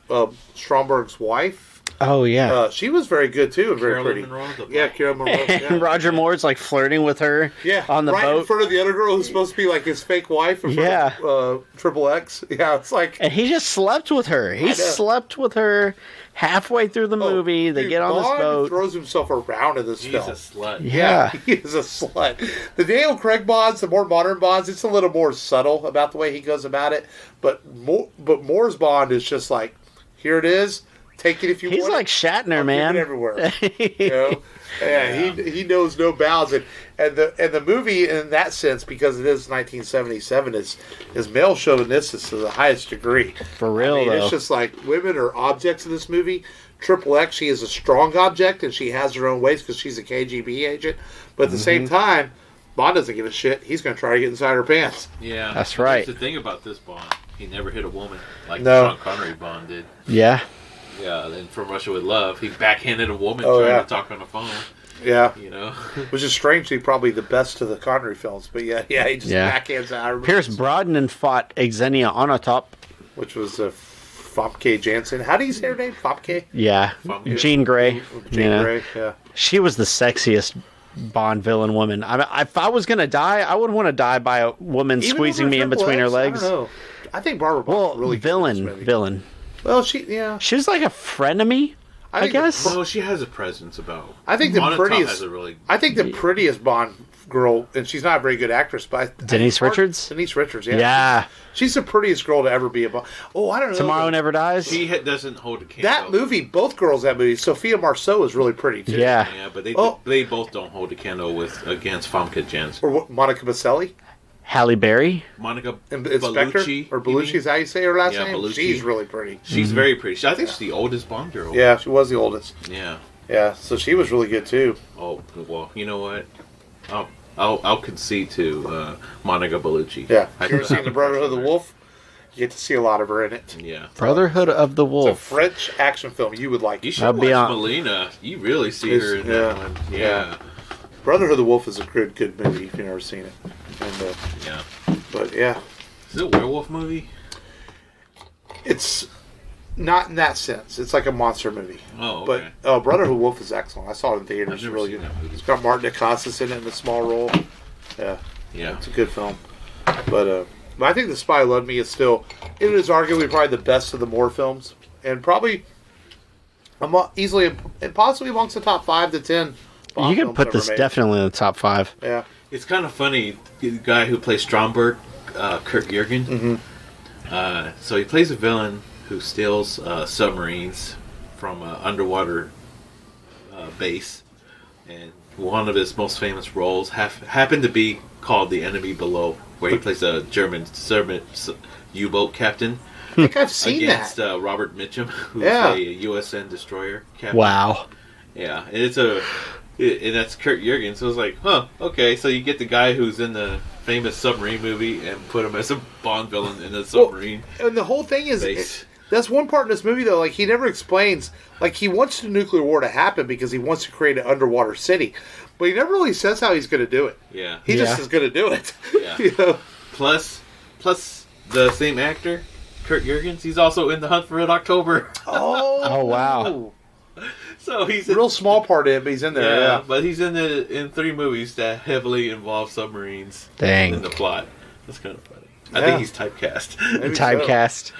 Stromberg's wife. Oh yeah. She was very good too, and very Carolyn pretty. Monroe, Yeah, Carolyn Monroe. And Yeah. Roger Moore's like flirting with her. On the right boat. in front of the other girl who's supposed to be like his fake wife. In front of, Triple X. Yeah, it's like. And he just slept with her. He slept with her halfway through the movie. They get on this boat. Throws himself around in this He's film. a slut. Yeah. He is a slut. The Daniel Craig Bonds, the more modern Bonds, it's a little more subtle about the way he goes about it. But Moore's Bond is just like, here it is. Take it if you want. He's like Shatner, man. It everywhere. You know? Yeah, he knows no bounds, and the movie in that sense, because it is 1977, is male chauvinistic to the highest degree. For real, though. It's just like women are objects in this movie. Triple X, she is a strong object, and she has her own ways because she's a KGB agent. But at the same time, Bond doesn't give a shit. He's going to try to get inside her pants. Yeah, that's right. That's the thing about this Bond. He never hit a woman like No. Sean Connery Bond did. Yeah. Yeah, then From Russia with Love, he backhanded a woman trying to talk on the phone. Yeah. You know? Which is strangely probably the best of the Connery films. But he just backhands out. Pierce Brosnan fought Xenia Onatopp. Which was Fopke Jansen. How do you say her name? Fopke? Yeah. Fopke. Jean Grey. Jean Grey, yeah. She was the sexiest Bond villain woman. I mean, if I was going to die, I would want to die by a woman squeezing me in between her legs. I don't know. I think Barbara Bach's really villain. Well, she was like a frenemy, I guess. Well, she has a presence about. I think the prettiest. Really... I think the prettiest Bond girl, and she's not a very good actress, but Denise Richards. Denise Richards, yeah. Yeah. She's the prettiest girl to ever be a Bond. Oh, I don't know. Tomorrow Never Dies. She doesn't hold a candle. That movie, both girls in that movie. Sophia Marceau is really pretty too. Yeah. Yeah, but they both don't hold a candle against Famke Janssen. Or what, Monica Bellucci. Halle Berry. Monica Bellucci, or Bellucci is how you say her last name. Bellucci. She's really pretty. She's very pretty. I think she's the oldest Bond girl. Yeah, she was the oldest. Yeah. Yeah, so she was really good too. Oh well, you know what? I'll concede to Monica Bellucci. Yeah. Have you ever seen The Brotherhood of the Wolf? You get to see a lot of her in it. Yeah. Brotherhood of the Wolf. It's a French action film. You would like. You should watch Melina. You really see her in that one. Yeah. Brotherhood of the Wolf is a good movie if you've never seen it. And, yeah. But yeah. Is it a werewolf movie? It's not in that sense. It's like a monster movie. Oh, okay. But Brotherhood of the Wolf is excellent. I saw it in theaters. It's really good. It's got Martin Dacascos in it in a small role. Yeah. Yeah. It's a good film. But I think The Spy Who Loved Me is still, it is arguably probably the best of the Moore films. And probably easily and possibly amongst the top 5 to 10 Bond you can put this definitely in the top 5. Yeah. It's kind of funny. The guy who plays Stromberg, Kurt Jürgen. Mm-hmm. So he plays a villain who steals submarines from an underwater base, and one of his most famous roles happened to be called The Enemy Below, where he plays a German U-boat captain. I think I've seen against that. Robert Mitchum, who's a USN destroyer captain. Wow. Yeah, and and that's Kurt Jürgen, so it's like, okay, so you get the guy who's in the famous submarine movie and put him as a Bond villain in a submarine. Well, and the whole thing is, that's one part in this movie, though, like, he never explains, like, he wants the nuclear war to happen because he wants to create an underwater city, but he never really says how he's going to do it. Yeah. He just is going to do it. Yeah. You know? Plus the same actor, Kurt Jürgens, he's also in The Hunt for Red October. Oh, wow. So he's real small part in it, but he's in there. Yeah, but he's in 3 movies that heavily involve submarines. Dang. In the plot. That's kind of funny. I think he's typecast. Typecast.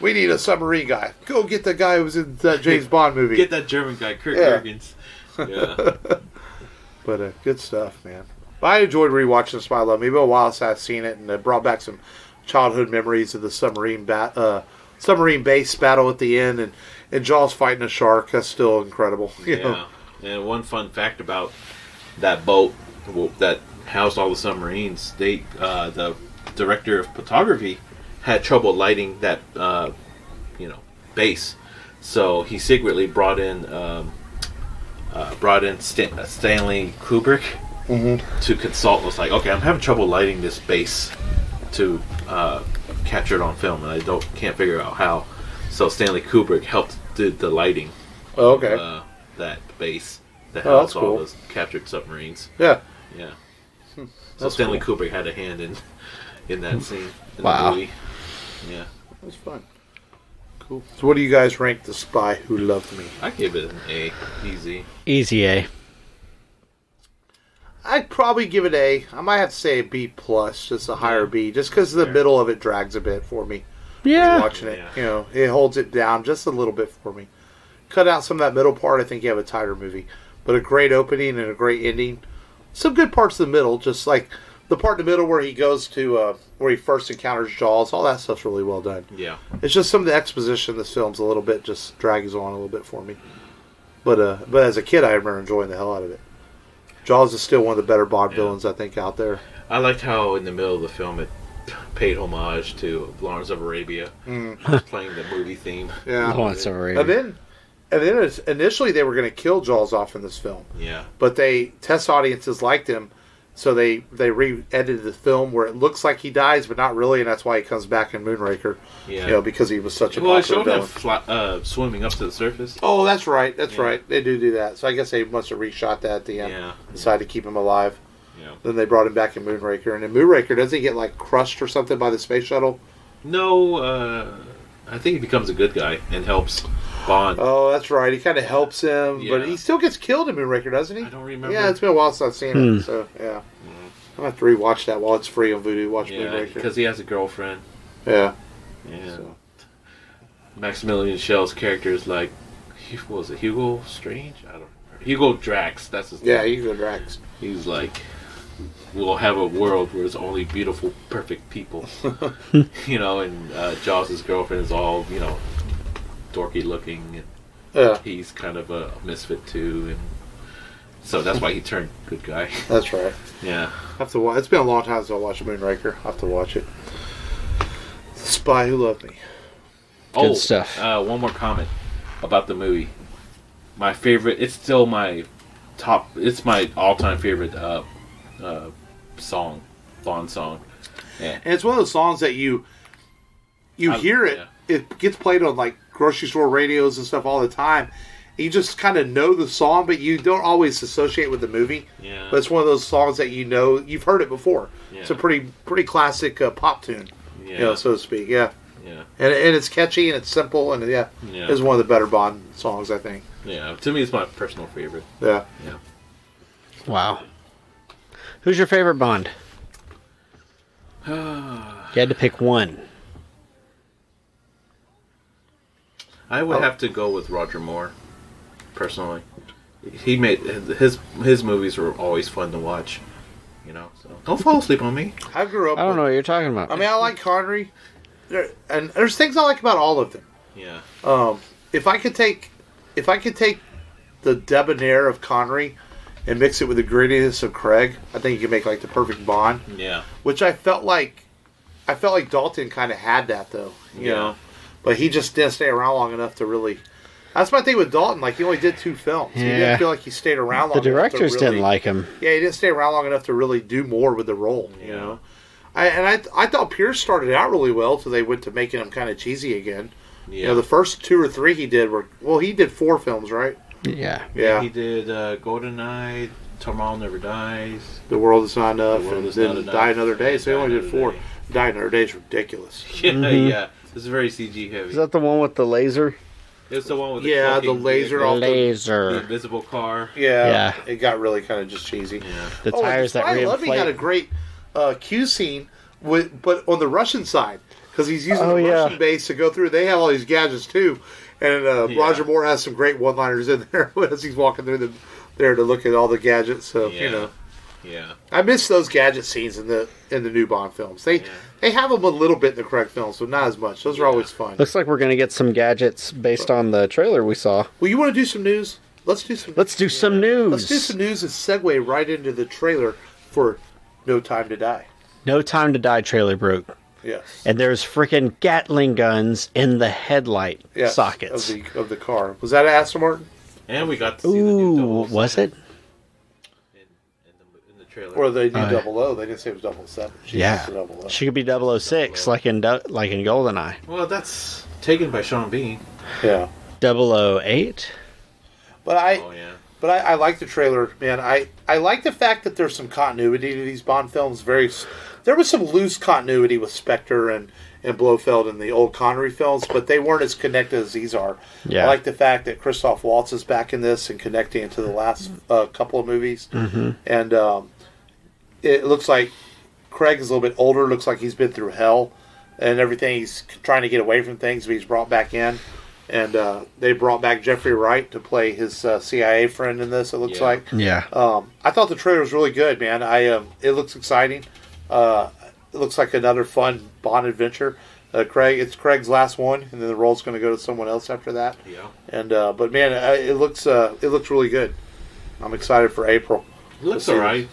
We need a submarine guy. Go get the guy who was in that James Bond movie. Get that German guy, Kurt Jurgens. Yeah. But good stuff, man. I enjoyed rewatching Spy Love Me. It's been a while since I've seen it, and it brought back some childhood memories of the submarine base battle at the end, and Jaws fighting a shark. That's still incredible. You know? And one fun fact about that boat that housed all the submarines, the director of photography had trouble lighting that base, so he secretly brought in Stanley Kubrick to consult. Was like, okay, I'm having trouble lighting this base to capture it on film, and I can't figure out how. So Stanley Kubrick helped do the lighting. Oh, okay. Of, that base that that's housed all cool. those captured submarines. Yeah. Yeah. So That's Stanley cool. Kubrick had a hand in that scene in Wow. the movie. Yeah. That's fun. Cool. So what do you guys rank The Spy Who Loved Me? I give it an A. Easy. Easy A. I'd probably give it A. I might have to say a B plus, just a higher B, just because the middle of it drags a bit for me. Yeah. Watching it, it holds it down just a little bit for me. Cut out some of that middle part, I think you have a tighter movie. But a great opening and a great ending. Some good parts in the middle, just like the part in the middle where he goes to where he first encounters Jaws. All that stuff's really well done. Yeah. It's just some of the exposition in this film's a little bit just drags on a little bit for me. But as a kid, I remember enjoying the hell out of it. Jaws is still one of the better Bond villains I think out there. I liked how in the middle of the film it paid homage to Lawrence of Arabia, playing the movie theme. Yeah. Lawrence of Arabia. And then initially they were going to kill Jaws off in this film. Yeah. But test audiences liked him, so they re-edited the film where it looks like he dies, but not really, and that's why he comes back in Moonraker. Yeah. Because he was such a Well, it popular showed villain. him swimming up to the surface. Oh, that's right. That's right. They do that. So I guess they must have reshot that at the end. Yeah. Decided to keep him alive. Yeah. Then they brought him back in Moonraker. And in Moonraker, doesn't he get like crushed or something by the space shuttle? No, I think he becomes a good guy and helps Bond. Oh, that's right. He kind of helps him, Yeah. but he still gets killed in Moonraker, doesn't he? I don't remember. Yeah, it's been a while since I've seen it. So, yeah. I'm going to have to rewatch that while it's free on Vudu. Watch Moonraker. Because he has a girlfriend. Yeah. Yeah. So. Maximilian Schell's character is like, what was it, Hugo Strange? I don't remember. Hugo Drax, that's his name. Yeah, Hugo Drax. He's like, we'll have a world where there's only beautiful, perfect people. And Jaws' girlfriend is all, dorky looking. And Yeah. he's kind of a misfit too. And so that's why he turned good guy. That's right. Yeah. I have to watch. It's been a long time since I watched Moonraker. I have to watch it. The Spy Who Loved Me. Good stuff. One more comment about the movie. My favorite, it's still my top, it's my all-time favorite song, Bond song. Yeah. And it's one of those songs that you hear it. Yeah. It gets played on like grocery store radios and stuff all the time. You just kind of know the song, but you don't always associate with the movie. Yeah. But it's one of those songs that you've heard it before. Yeah. It's a pretty classic pop tune, Yeah. so to speak. Yeah. Yeah. And it's catchy and it's simple and it's one of the better Bond songs, I think. Yeah. To me, it's my personal favorite. Yeah. Yeah. Wow. Who's your favorite Bond? You had to pick one. I would have to go with Roger Moore, personally. He made his movies were always fun to watch. So don't fall asleep on me. I grew up. I don't know what you're talking about. I mean, I like Connery, and there's things I like about all of them. Yeah. If I could take the debonair of Connery and mix it with the grittiness of Craig, I think you can make like the perfect Bond. Yeah. Which I felt like Dalton kind of had that though, you know, but he just didn't stay around long enough to really. That's my thing with Dalton. Like, he only did 2 films. Yeah. He didn't feel like he stayed around long enough. The directors didn't like him. Yeah, he didn't stay around long enough to really do more with the role, you know. I thought Pierce started out really well, so they went to making him kind of cheesy again. Yeah. The first 2 or 3 he did he did 4 films, right? Yeah. Yeah. He did GoldenEye, Tomorrow Never Dies. The World Is Not Enough, The World and Is then Not Enough. Die Another Day. So he Die only did Another 4. Day. Die Another Day is ridiculous. Yeah, yeah. This is very CG heavy. Is that the one with the laser? It's the one with the cloaking laser vehicle, off the Laser. invisible car. Yeah. It got really kind of just cheesy. Yeah. The tires that I love he had a reinflate. great Q scene, but on the Russian side. because he's using the Russian base to go through. They have all these gadgets too, and Roger Moore has some great one-liners in there as he's walking through there to look at all the gadgets. So I miss those gadget scenes in the new Bond films. They have them a little bit in the Craig films, but not as much. Those are always fun. Looks like we're going to get some gadgets based on the trailer we saw. Well, you want to do some news? Let's do some news. Let's do some news and segue right into the trailer for No Time to Die. No Time to Die trailer broke. Yes. And there's freaking Gatling guns in the headlight sockets of the car. Was that Aston Martin? And we got to see the new 007. Was it? In the trailer. Or they knew 00. They didn't say it was 007. She could be 006 like in GoldenEye. Well, that's taken by Sean Bean. Yeah. 008? But I like the trailer, man. I like the fact that there's some continuity to these Bond films. There was some loose continuity with Spectre and Blofeld in the old Connery films, but they weren't as connected as these are. Yeah. I like the fact that Christoph Waltz is back in this and connecting into the last couple of movies. Mm-hmm. And it looks like Craig is a little bit older. Looks like he's been through hell and everything. He's trying to get away from things, but he's brought back in. And they brought back Jeffrey Wright to play his CIA friend in this, it looks like. Yeah. I thought the trailer was really good, man. It looks exciting. It looks like another fun Bond adventure. It's Craig's last one, and then the role's going to go to someone else after that. Yeah. And but man, it looks really good. I'm excited for April. It looks alright.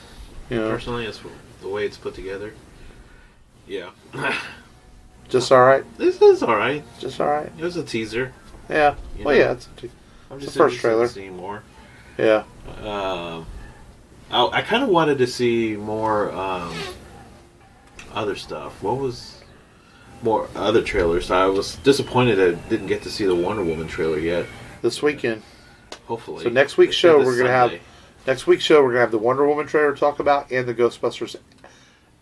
Personally, it's the way it's put together. Yeah. Just alright. This is alright. Just alright. It was a teaser. Yeah. It's the first trailer. See more. Yeah. I kind of wanted to see more other stuff. What was more other trailers? I was disappointed I didn't get to see the Wonder Woman trailer yet. This weekend. Hopefully. So next week's show we're gonna have the Wonder Woman trailer to talk about and the Ghostbusters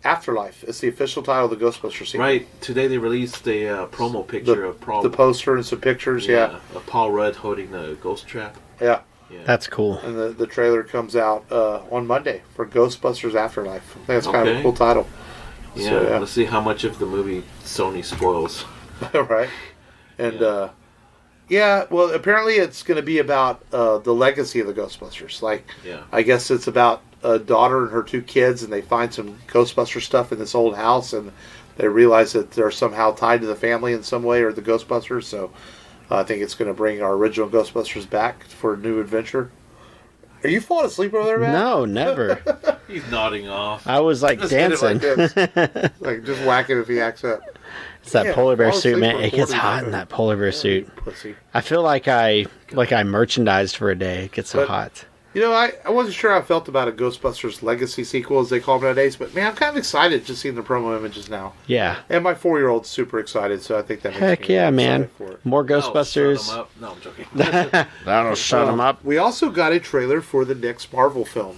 Afterlife. It's the official title of the Ghostbusters sequel. Right. Today they released a promo picture of Paul. The poster and some pictures, of Paul Rudd holding the ghost trap. Yeah. That's cool. And the trailer comes out on Monday for Ghostbusters Afterlife. I think that's kind of a cool title. Yeah, so, let's see how much of the movie Sony spoils. Right. And, well, apparently it's going to be about the legacy of the Ghostbusters. I guess it's about a daughter and her two kids, and they find some Ghostbuster stuff in this old house, and they realize that they're somehow tied to the family in some way, or the Ghostbusters, so I think it's going to bring our original Ghostbusters back for a new adventure. Are you falling asleep over there, man? No, never. He's nodding off. I was just like dancing. just whacking if he acts up. It's that polar bear suit, man. It gets hot in that polar bear suit. Pussy. I feel like I merchandised for a day. It gets so hot. I wasn't sure how I felt about a Ghostbusters Legacy sequel, as they call them nowadays, but man, I'm kind of excited just seeing the promo images now. Yeah. And my 4-year-old's super excited, so I think that makes Heck me yeah, man. for it. More Ghostbusters. Shut 'em up. No, I'm joking. That'll shut them up. We also got a trailer for the next Marvel film,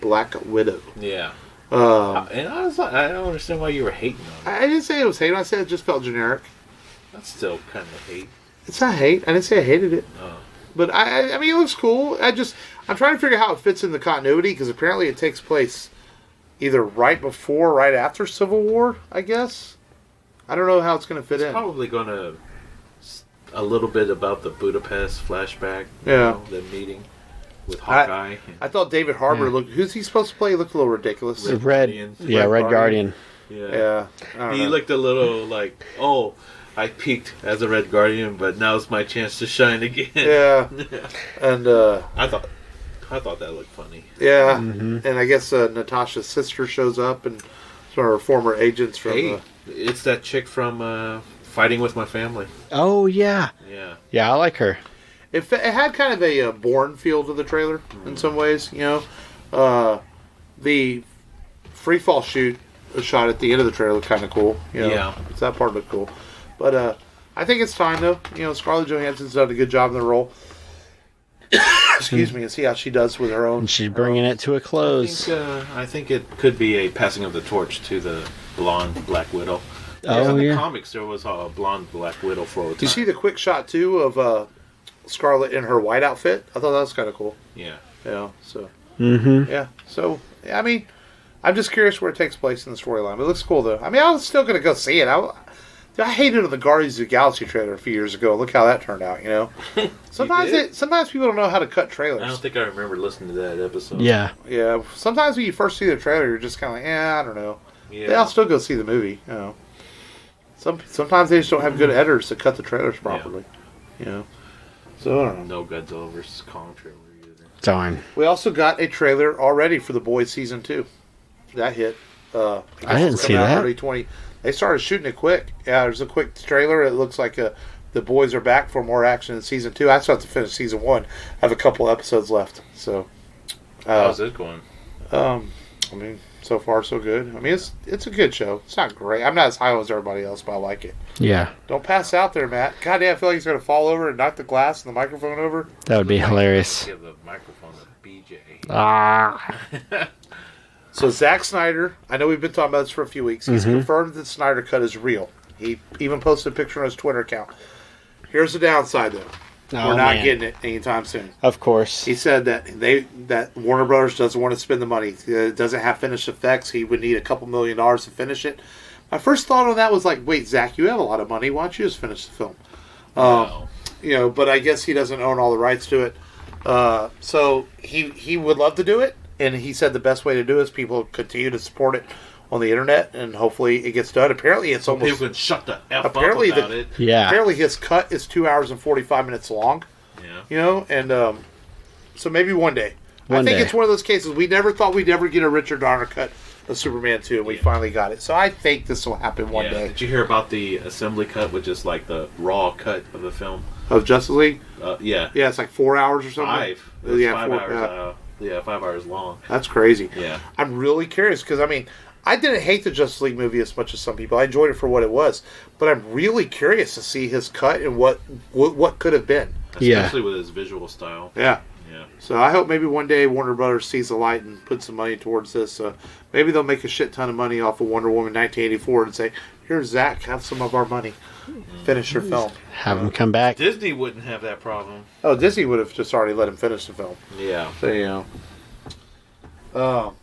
Black Widow. Yeah. And I don't understand why you were hating on it. I didn't say it was hate. I said it just felt generic. That's still kind of hate. It's not hate. I didn't say I hated it. Oh. But I mean, it looks cool. I'm trying to figure out how it fits in the continuity, because apparently it takes place either right before or right after Civil War, I guess. I don't know how it's going to fit in. It's probably going to a little bit about the Budapest flashback. Yeah. The meeting with Hawkeye. I thought David Harbour looked... Who's he supposed to play? He looked a little ridiculous. Red Guardian. Yeah. He looked a little like, I peaked as a Red Guardian, but now's my chance to shine again. Yeah. And I thought that looked funny. Yeah. Mm-hmm. And I guess Natasha's sister shows up, and some of her former agents from... it's that chick from Fighting With My Family. Oh, yeah. Yeah. Yeah, I like her. It had kind of a Bourne feel to the trailer in some ways, The free fall shoot shot at the end of the trailer looked kind of cool. Yeah. That part looked cool. But I think it's time, though. Scarlett Johansson's done a good job in the role. Excuse me, and see how she does with her own. And she's bringing it to a close. I think it could be a passing of the torch to the blonde Black Widow. In the comics, there was a blonde Black Widow for a time. Do you see the quick shot, too, of Scarlett in her white outfit? I thought that was kind of cool. Yeah. So. Mm-hmm. Yeah, so, I mean, I'm just curious where it takes place in the storyline. It looks cool, though. I mean, I was still going to go see it. I hated the Guardians of the Galaxy trailer a few years ago. Look how that turned out, you know? Sometimes people don't know how to cut trailers. I don't think I remember listening to that episode. Yeah. Yeah, sometimes when you first see the trailer, you're just kind of like, I don't know. Yeah. But I'll still go see the movie, you know. Sometimes they just don't have good editors to cut the trailers properly, you know. So, I don't know. No Godzilla vs. Kong trailer either. Darn. We also got a trailer already for The Boys Season 2. That hit. I didn't see that. Early 20. They started shooting it quick. Yeah, there's a quick trailer. It looks like the boys are back for more action in Season 2. I still have to finish Season 1. I have a couple episodes left. So, how's it going? I mean, so far so good. I mean, it's a good show. It's not great. I'm not as high as everybody else, but I like it. Yeah. Don't pass out there, Matt. God damn, I feel like he's going to fall over and knock the glass and the microphone over. That would be hilarious. Give the microphone to BJ. Ah. So Zack Snyder, I know we've been talking about this for a few weeks. He's confirmed that the Snyder Cut is real. He even posted a picture on his Twitter account. Here's the downside, though. We're not getting it anytime soon. Of course. He said that Warner Brothers doesn't want to spend the money. It doesn't have finished effects. He would need a couple $1 million to finish it. My first thought on that was like, wait, Zach, you have a lot of money. Why don't you just finish the film? No. You know, but I guess he doesn't own all the rights to it. So he would love to do it. And he said the best way to do it is people continue to support it on the internet, and hopefully it gets done. Apparently it's almost... People can shut the F up about it. Yeah. Apparently his cut is 2 hours and 45 minutes long. Yeah. You know, and so maybe one day. I think it's one of those cases we never thought we'd ever get a Richard Donner cut of Superman 2, and we finally got it. So I think this will happen one day. Did you hear about the assembly cut, which is like the raw cut of the film? Of Justice League? Yeah. Yeah, it's like 4 hours or something. 5. It was 5 hours. Yeah, 5 hours long. That's crazy. Yeah. I'm really curious because, I mean, I didn't hate the Justice League movie as much as some people. I enjoyed it for what it was. But I'm really curious to see his cut and what could have been. Especially with his visual style. Yeah. Yeah. So I hope maybe one day Warner Brothers sees the light and puts some money towards this. Maybe they'll make a shit ton of money off of Wonder Woman 1984 and say, here, Zach, have some of our money. Finish your film. Have him come back. Disney wouldn't have that problem. Oh, Disney would have just already let him finish the film. Yeah. So, you know.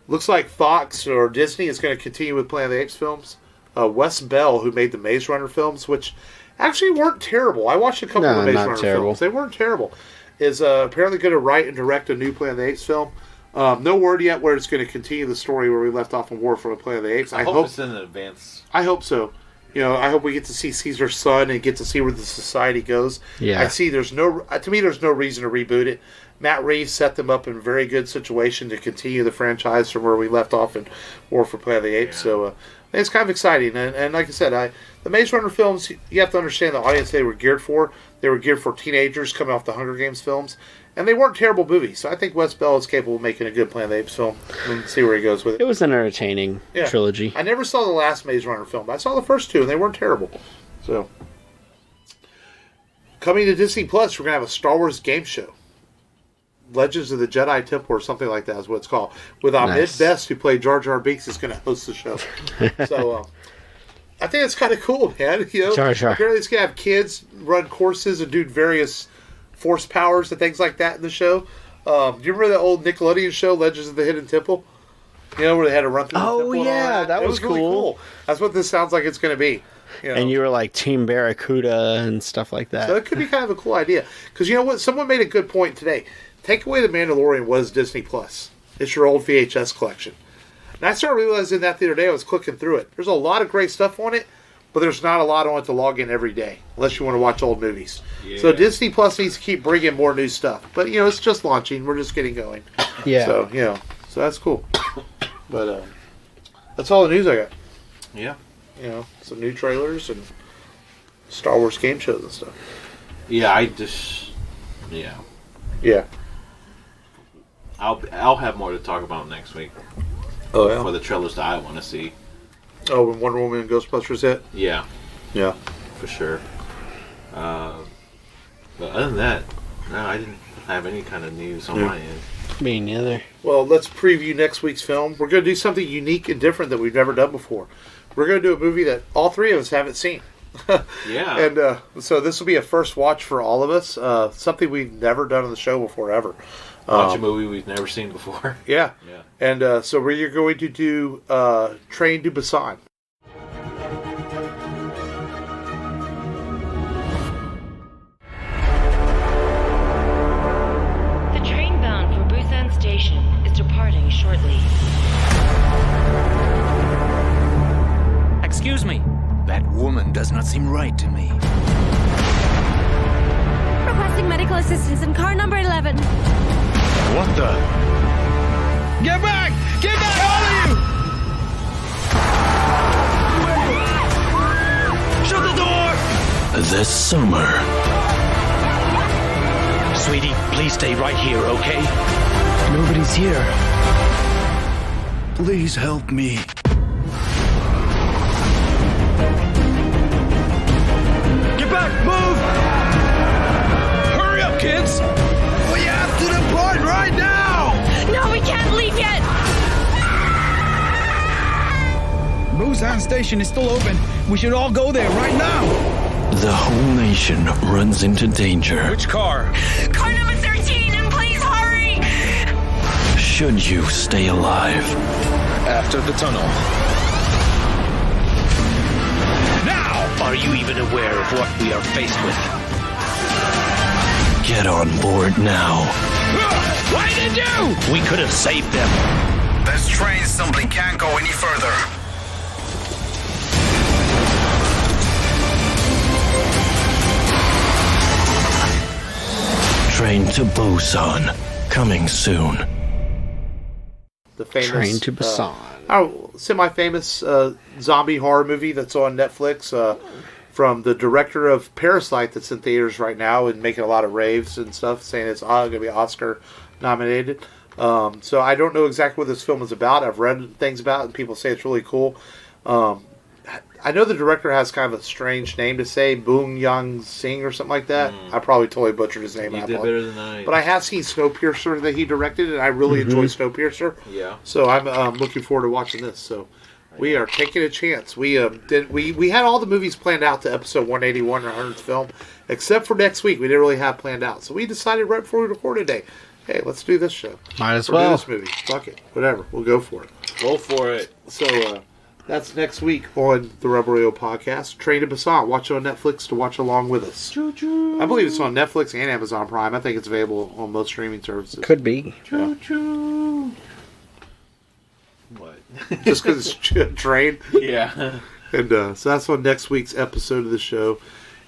Looks like Fox or Disney is going to continue with Planet of the Apes films. Wes Bell, who made the Maze Runner films, which actually weren't terrible. I watched a couple of Maze Runner films. They weren't terrible. Is apparently going to write and direct a new Planet of the Apes film. No word yet where it's going to continue the story where we left off in War for the Planet of the Apes. I hope it's in advance. I hope so. You know, I hope we get to see Caesar's son and get to see where the society goes. Yeah. I see there's no reason to reboot it. Matt Reeves set them up in a very good situation to continue the franchise from where we left off in War for Planet of the Apes. Yeah. So it's kind of exciting. And like I said, the Maze Runner films, you have to understand the audience they were geared for. They were geared for teenagers coming off the Hunger Games films. And they weren't terrible movies. So I think Wes Bell is capable of making a good Planet of the Apes film. And see where he goes with it. It was an entertaining trilogy. I never saw the last Maze Runner film, but I saw the first two, and they weren't terrible. So, coming to Disney Plus, we're going to have a Star Wars game show. Legends of the Jedi Temple or something like that is what it's called. With Ahmed Best, who played Jar Jar Binks, is going to host the show. So, I think it's kind of cool, man. You know, Jar Jar. Apparently it's going to have kids run courses and do various force powers and things like that in the show. Do you remember that old Nickelodeon show, Legends of the Hidden Temple? You know, where they had to run through the temple and all that? That was really cool. That's what this sounds like it's going to be. You know? And you were like Team Barracuda and stuff like that. So it could be kind of a cool idea. Because you know what? Someone made a good point today. Take away The Mandalorian was Disney Plus. It's your old VHS collection. And I started realizing that the other day. I was clicking through it. There's a lot of great stuff on it, but there's not a lot on it to log in every day, unless you want to watch old movies. Yeah. So Disney Plus needs to keep bringing more new stuff. But, you know, it's just launching. We're just getting going. Yeah. So, you know, so that's cool. But that's all the news I got. Yeah. You know, some new trailers and Star Wars game shows and stuff. Yeah, Yeah. I'll have more to talk about next week. Oh, yeah. For the trailers that I want to see. Oh, when Wonder Woman and Ghostbusters hit? Yeah. Yeah. For sure. But other than that, no, I didn't have any kind of news on my end. Me neither. Well, let's preview next week's film. We're going to do something unique and different that we've never done before. We're going to do a movie that all three of us haven't seen. Yeah. And so this will be a first watch for all of us. Something we've never done on the show before, ever. Watch a movie we've never seen before. Yeah. Yeah. And so we're going to do Train to Busan. shortly. Excuse me. That woman does not seem right to me. Requesting medical assistance in car number 11. What the? Get back! Get back, all of you! Shut the door! This summer. Sweetie, please stay right here, okay? Nobody's here. Please help me. Get back! Move! Hurry up, kids! We have to depart right now! No, we can't leave yet! Busan Station is still open. We should all go there right now. The whole nation runs into danger. Which car? Car number 13, and please hurry! Should you stay alive? After the tunnel. Now! Are you even aware of what we are faced with? Get on board now. Why did you? We could have saved them. This train simply can't go any further. Train to Busan. Coming soon. The famous Train to Busan. Semi-famous zombie horror movie that's on Netflix from the director of Parasite that's in theaters right now and making a lot of raves and stuff, saying it's going to be Oscar nominated. So I don't know exactly what this film is about. I've read things about it and people say it's really cool. I know the director has kind of a strange name to say, Boong Yang Sing or something like that. I probably totally butchered his name. He did better than I. But I have seen Snowpiercer that he directed, and I really enjoy Snowpiercer. Yeah. So I'm looking forward to watching this. So we are taking a chance. We had all the movies planned out to episode 181, our 100th film, except for next week. We didn't really have planned out. So we decided right before we recorded today, hey, let's do this show. Might as Or well. do this movie. Fuck it. Whatever. We'll go for it. Go for it. So that's next week on the Rebel Radio podcast. Train to Busan. Watch it on Netflix to watch along with us. Choo-choo. I believe it's on Netflix and Amazon Prime. I think it's available on most streaming services. Could be. Choo-choo. What? Just because it's a train. Yeah. And so that's on next week's episode of the show.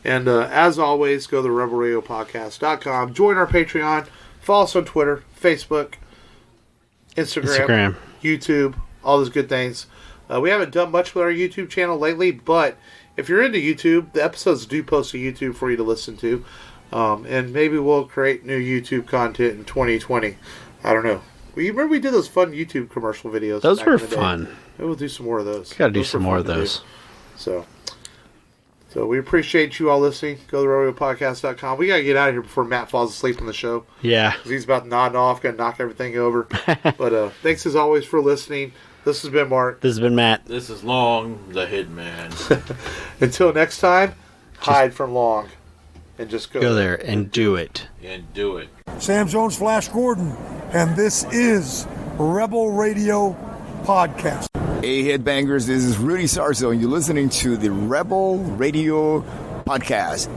And as always, go to rebelradiopodcast.com. Join our Patreon. Follow us on Twitter, Facebook, Instagram, YouTube, all those good things. We haven't done much with our YouTube channel lately, but if you're into YouTube, the episodes do post to YouTube for you to listen to. And maybe we'll create new YouTube content in 2020. I don't know. Remember we did those fun YouTube commercial videos? Those back were in the day? fun. Maybe we'll do some more of those. Gotta do Those some were more fun of to do. those. So we appreciate you all listening. Go to RadioPodcast.com. We got to get out of here before Matt falls asleep on the show. Yeah. 'Cause he's about nodding off, going to knock everything over. But thanks as always for listening. This has been Mark. This has been Matt. This is Long, the Hitman. Until next time, hide from Long. And just Go there and do it. And do it. Sam Jones, Flash Gordon, and this is Rebel Radio Podcast. Hey, headbangers, this is Rudy Sarzo, and you're listening to the Rebel Radio Podcast.